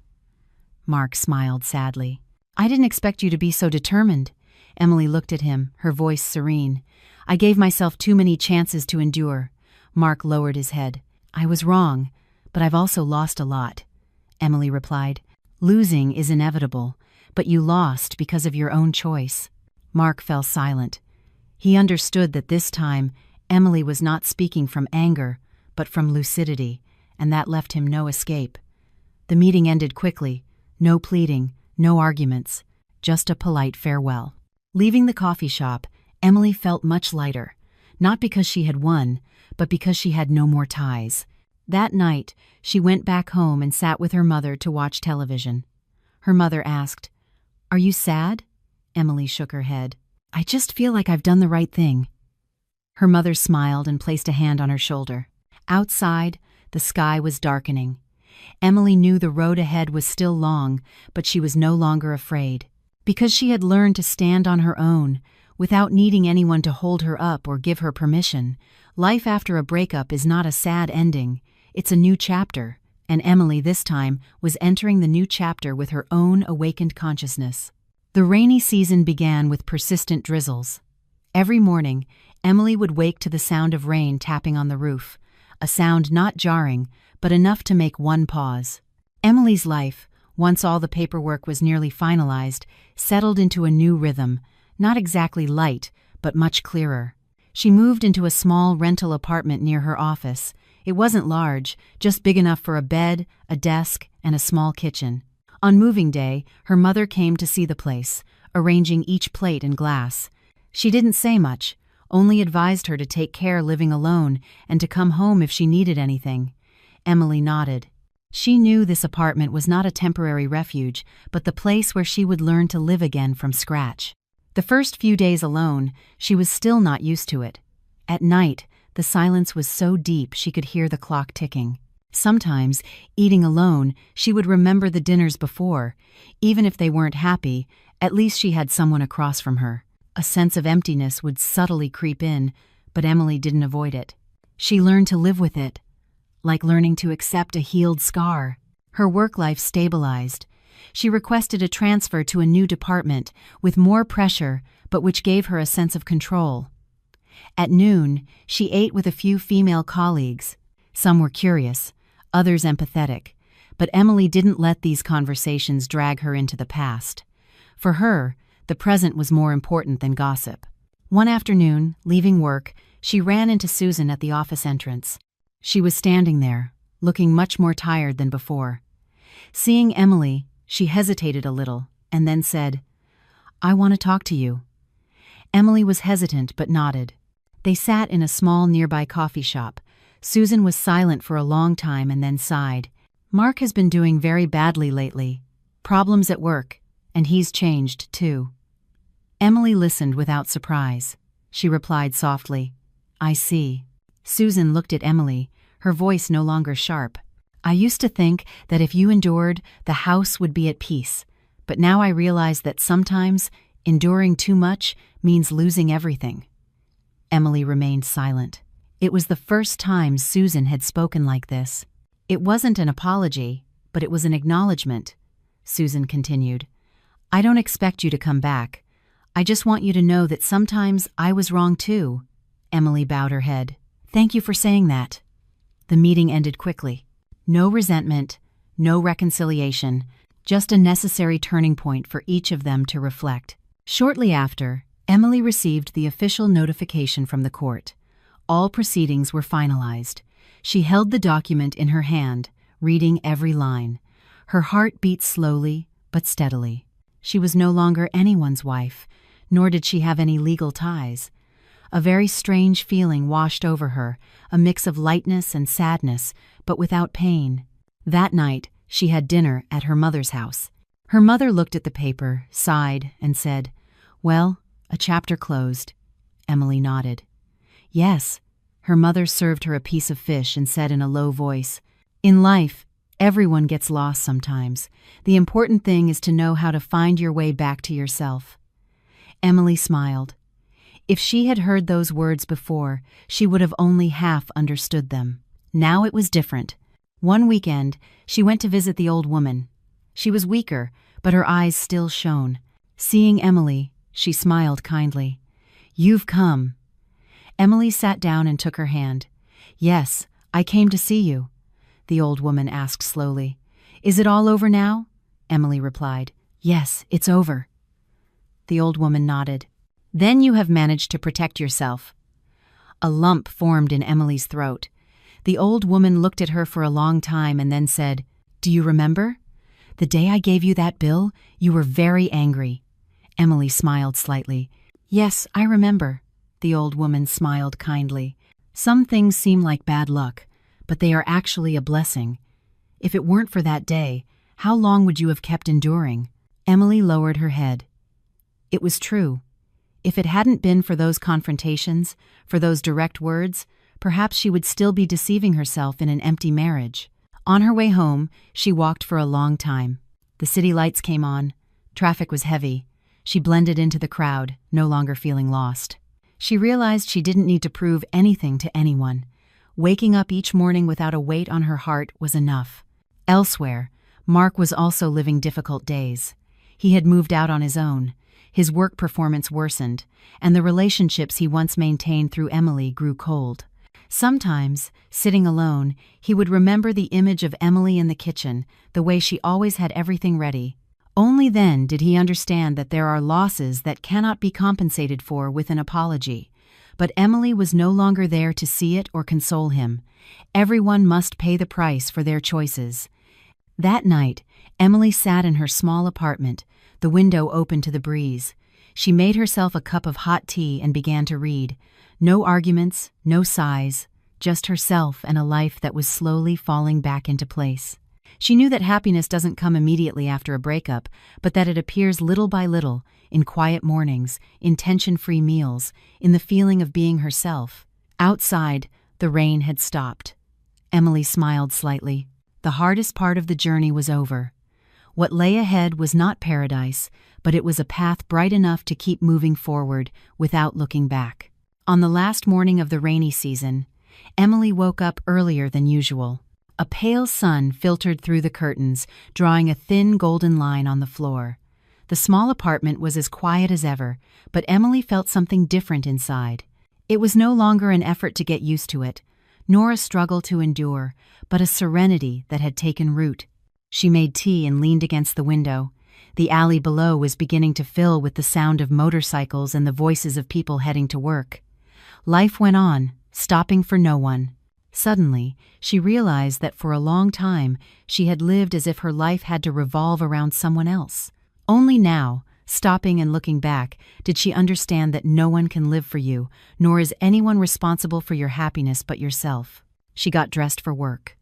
Mark smiled sadly. "I didn't expect you to be so determined." Emily looked at him, her voice serene. "I gave myself too many chances to endure." Mark lowered his head. "I was wrong, but I've also lost a lot." Emily replied, "Losing is inevitable, but you lost because of your own choice." Mark fell silent. He understood that this time Emily was not speaking from anger, but from lucidity, and that left him no escape. The meeting ended quickly. No pleading, no arguments, just a polite farewell. Leaving the coffee shop, Emily felt much lighter, not because she had won, but because she had no more ties. That night, she went back home and sat with her mother to watch television. Her mother asked, "Are you sad?" Emily shook her head. "I just feel like I've done the right thing." Her mother smiled and placed a hand on her shoulder. Outside, the sky was darkening. Emily knew the road ahead was still long, but she was no longer afraid. Because she had learned to stand on her own, without needing anyone to hold her up or give her permission, life after a breakup is not a sad ending, it's a new chapter, and Emily this time was entering the new chapter with her own awakened consciousness. The rainy season began with persistent drizzles. Every morning, Emily would wake to the sound of rain tapping on the roof, a sound not jarring, but enough to make one pause. Emily's life, once all the paperwork was nearly finalized, settled into a new rhythm, not exactly light, but much clearer. She moved into a small rental apartment near her office. It wasn't large, just big enough for a bed, a desk, and a small kitchen. On moving day, her mother came to see the place, arranging each plate and glass. She didn't say much, only advised her to take care living alone and to come home if she needed anything. Emily nodded. She knew this apartment was not a temporary refuge, but the place where she would learn to live again from scratch. The first few days alone, she was still not used to it. At night, the silence was so deep she could hear the clock ticking. Sometimes, eating alone, she would remember the dinners before. Even if they weren't happy, at least she had someone across from her. A sense of emptiness would subtly creep in, but Emily didn't avoid it. She learned to live with it, like learning to accept a healed scar. Her work life stabilized. She requested a transfer to a new department, with more pressure, but which gave her a sense of control. At noon, she ate with a few female colleagues. Some were curious, others empathetic, but Emily didn't let these conversations drag her into the past. For her, the present was more important than gossip. One afternoon, leaving work, she ran into Susan at the office entrance. She was standing there, looking much more tired than before. Seeing Emily, she hesitated a little, and then said, "I want to talk to you." Emily was hesitant but nodded. They sat in a small nearby coffee shop. Susan was silent for a long time and then sighed. "Mark has been doing very badly lately. Problems at work, and he's changed too." Emily listened without surprise. She replied softly, "I see." Susan looked at Emily, her voice no longer sharp. "I used to think that if you endured, the house would be at peace, but now I realize that sometimes enduring too much means losing everything." Emily remained silent. It was the first time Susan had spoken like this. It wasn't an apology, but it was an acknowledgement. Susan continued, "I don't expect you to come back. I just want you to know that sometimes I was wrong too." Emily bowed her head. "Thank you for saying that." The meeting ended quickly. No resentment, no reconciliation, just a necessary turning point for each of them to reflect. Shortly after, Emily received the official notification from the court. All proceedings were finalized. She held the document in her hand, reading every line. Her heart beat slowly but steadily. She was no longer anyone's wife, nor did she have any legal ties. A very strange feeling washed over her, a mix of lightness and sadness, but without pain. That night, she had dinner at her mother's house. Her mother looked at the paper, sighed, and said, "Well, a chapter closed." Emily nodded. "Yes." Her mother served her a piece of fish and said in a low voice, In life, everyone gets lost sometimes. The important thing is to know how to find your way back to yourself. Emily smiled. If she had heard those words before, she would have only half understood them. Now it was different. One weekend, she went to visit the old woman. She was weaker, but her eyes still shone. Seeing Emily, she smiled kindly. "You've come." Emily sat down and took her hand. "Yes, I came to see you," the old woman asked slowly. "Is it all over now?" Emily replied. "Yes, it's over." The old woman nodded. "Then you have managed to protect yourself." A lump formed in Emily's throat. The old woman looked at her for a long time and then said, "Do you remember? The day I gave you that bill, you were very angry." Emily smiled slightly. "Yes, I remember." The old woman smiled kindly. "Some things seem like bad luck, but they are actually a blessing. If it weren't for that day, how long would you have kept enduring?" Emily lowered her head. It was true. If it hadn't been for those confrontations, for those direct words, perhaps she would still be deceiving herself in an empty marriage. On her way home, she walked for a long time. The city lights came on. Traffic was heavy. She blended into the crowd, no longer feeling lost. She realized she didn't need to prove anything to anyone. Waking up each morning without a weight on her heart was enough. Elsewhere, Mark was also living difficult days. He had moved out on his own. His work performance worsened, and the relationships he once maintained through Emily grew cold. Sometimes, sitting alone, he would remember the image of Emily in the kitchen, the way she always had everything ready. Only then did he understand that there are losses that cannot be compensated for with an apology. But Emily was no longer there to see it or console him. Everyone must pay the price for their choices. That night, Emily sat in her small apartment, the window open to the breeze. She made herself a cup of hot tea and began to read. No arguments, no sighs, just herself and a life that was slowly falling back into place. She knew that happiness doesn't come immediately after a breakup, but that it appears little by little, in quiet mornings, in tension-free meals, in the feeling of being herself. Outside, the rain had stopped. Emily smiled slightly. The hardest part of the journey was over. What lay ahead was not paradise, but it was a path bright enough to keep moving forward without looking back. On the last morning of the rainy season, Emily woke up earlier than usual. A pale sun filtered through the curtains, drawing a thin golden line on the floor. The small apartment was as quiet as ever, but Emily felt something different inside. It was no longer an effort to get used to it, nor a struggle to endure, but a serenity that had taken root. She made tea and leaned against the window. The alley below was beginning to fill with the sound of motorcycles and the voices of people heading to work. Life went on, stopping for no one. Suddenly, she realized that for a long time she had lived as if her life had to revolve around someone else. Only now, stopping and looking back, did she understand that no one can live for you, nor is anyone responsible for your happiness but yourself. She got dressed for work.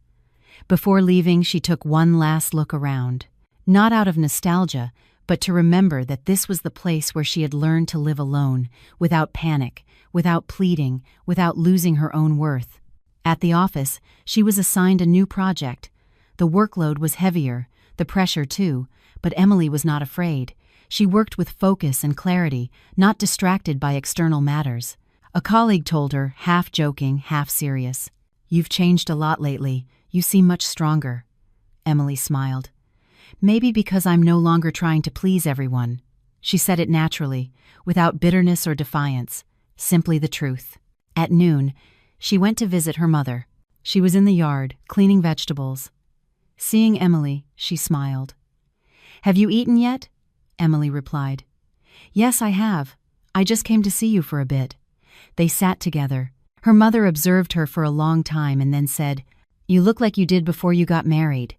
Before leaving, she took one last look around. Not out of nostalgia, but to remember that this was the place where she had learned to live alone, without panic, without pleading, without losing her own worth. At the office, she was assigned a new project. The workload was heavier, the pressure too, but Emily was not afraid. She worked with focus and clarity, not distracted by external matters. A colleague told her, half joking, half serious, "You've changed a lot lately. You seem much stronger." Emily smiled. "Maybe because I'm no longer trying to please everyone." She said it naturally, without bitterness or defiance, simply the truth. At noon, she went to visit her mother. She was in the yard, cleaning vegetables. Seeing Emily, she smiled. "Have you eaten yet?" Emily replied. "Yes, I have. I just came to see you for a bit." They sat together. Her mother observed her for a long time and then said, "You look like you did before you got married."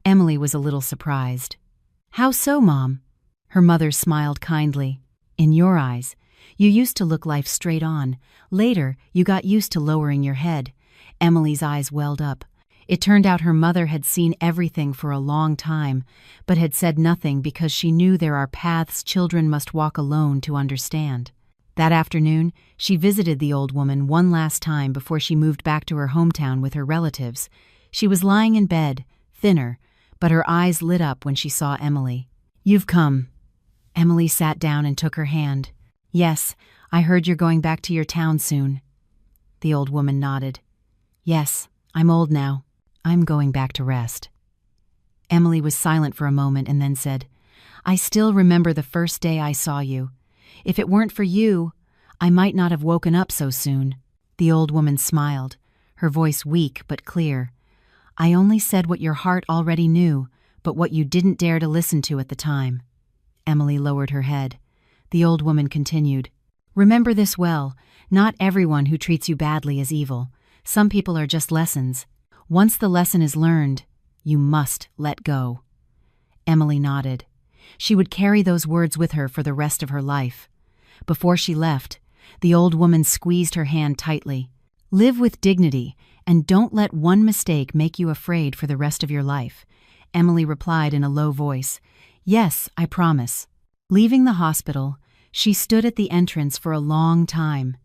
Emily was a little surprised. "How so, Mom?" Her mother smiled kindly. "In your eyes, you used to look life straight on. Later, you got used to lowering your head." Emily's eyes welled up. It turned out her mother had seen everything for a long time, but had said nothing because she knew there are paths children must walk alone to understand. That afternoon, she visited the old woman one last time before she moved back to her hometown with her relatives. She was lying in bed, thinner, but her eyes lit up when she saw Emily. "You've come." Emily sat down and took her hand. "Yes, I heard you're going back to your town soon." The old woman nodded. "Yes, I'm old now. I'm going back to rest." Emily was silent for a moment and then said, "I still remember the first day I saw you. If it weren't for you, I might not have woken up so soon." The old woman smiled, her voice weak but clear. "I only said what your heart already knew, but what you didn't dare to listen to at the time." Emily lowered her head. The old woman continued, "Remember this well. Not everyone who treats you badly is evil. Some people are just lessons. Once the lesson is learned, you must let go." Emily nodded. She would carry those words with her for the rest of her life. Before she left, the old woman squeezed her hand tightly. "Live with dignity, and don't let one mistake make you afraid for the rest of your life." Emily replied in a low voice, "Yes, I promise." Leaving the hospital, she stood at the entrance for a long time.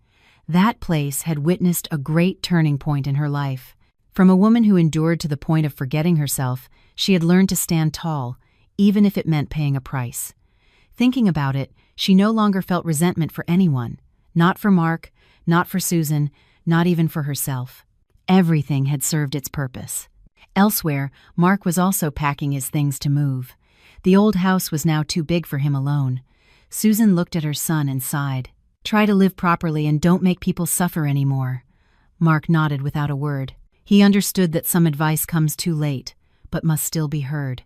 That place had witnessed a great turning point in her life. From a woman who endured to the point of forgetting herself, she had learned to stand tall, even if it meant paying a price. Thinking about it, she no longer felt resentment for anyone. Not for Mark, not for Susan, not even for herself. Everything had served its purpose. Elsewhere, Mark was also packing his things to move. The old house was now too big for him alone. Susan looked at her son and sighed. "Try to live properly and don't make people suffer anymore." Mark nodded without a word. He understood that some advice comes too late, but must still be heard.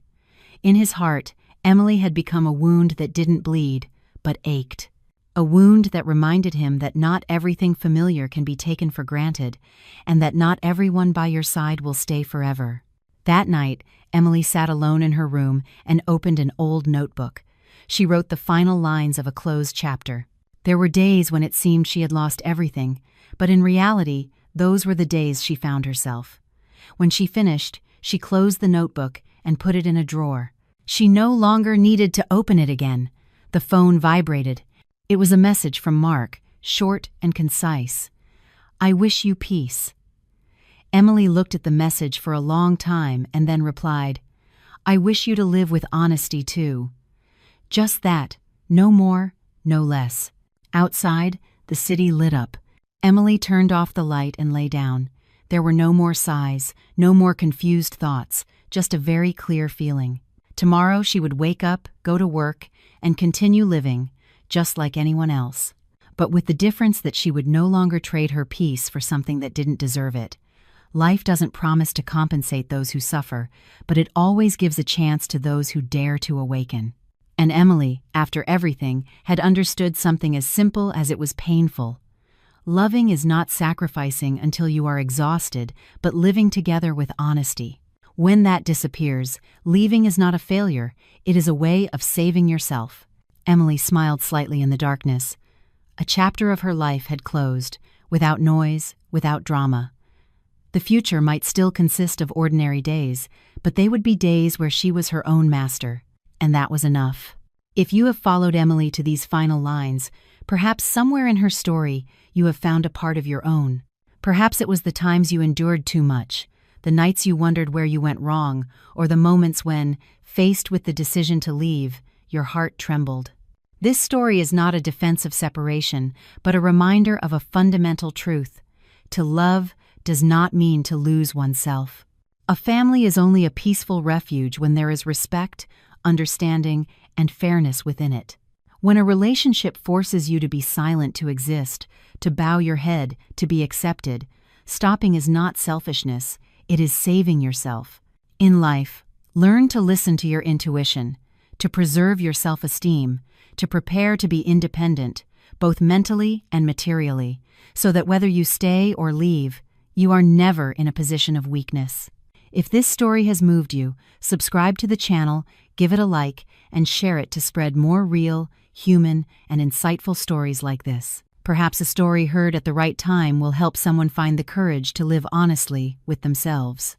In his heart, Emily had become a wound that didn't bleed, but ached. A wound that reminded him that not everything familiar can be taken for granted, and that not everyone by your side will stay forever. That night, Emily sat alone in her room and opened an old notebook. She wrote the final lines of a closed chapter. There were days when it seemed she had lost everything, but in reality, those were the days she found herself. When she finished, she closed the notebook and put it in a drawer. She no longer needed to open it again. The phone vibrated. It was a message from Mark, short and concise. "I wish you peace." Emily looked at the message for a long time and then replied, "I wish you to live with honesty too." Just that, no more, no less. Outside, the city lit up. Emily turned off the light and lay down. There were no more sighs, no more confused thoughts, just a very clear feeling. Tomorrow she would wake up, go to work, and continue living, just like anyone else. But with the difference that she would no longer trade her peace for something that didn't deserve it. Life doesn't promise to compensate those who suffer, but it always gives a chance to those who dare to awaken. And Emily, after everything, had understood something as simple as it was painful. Loving is not sacrificing until you are exhausted, but living together with honesty. When that disappears, leaving is not a failure, it is a way of saving yourself. Emily smiled slightly in the darkness. A chapter of her life had closed, without noise, without drama. The future might still consist of ordinary days, but they would be days where she was her own master, and that was enough. If you have followed Emily to these final lines, perhaps somewhere in her story you have found a part of your own. Perhaps it was the times you endured too much, the nights you wondered where you went wrong, or the moments when, faced with the decision to leave, your heart trembled. This story is not a defense of separation, but a reminder of a fundamental truth. To love does not mean to lose oneself. A family is only a peaceful refuge when there is respect, understanding, and fairness within it. When a relationship forces you to be silent to exist, to bow your head, to be accepted, stopping is not selfishness, it is saving yourself. In life, learn to listen to your intuition, to preserve your self-esteem, to prepare to be independent, both mentally and materially, so that whether you stay or leave, you are never in a position of weakness. If this story has moved you, subscribe to the channel, give it a like, and share it to spread more real, human, and insightful stories like this. Perhaps a story heard at the right time will help someone find the courage to live honestly with themselves.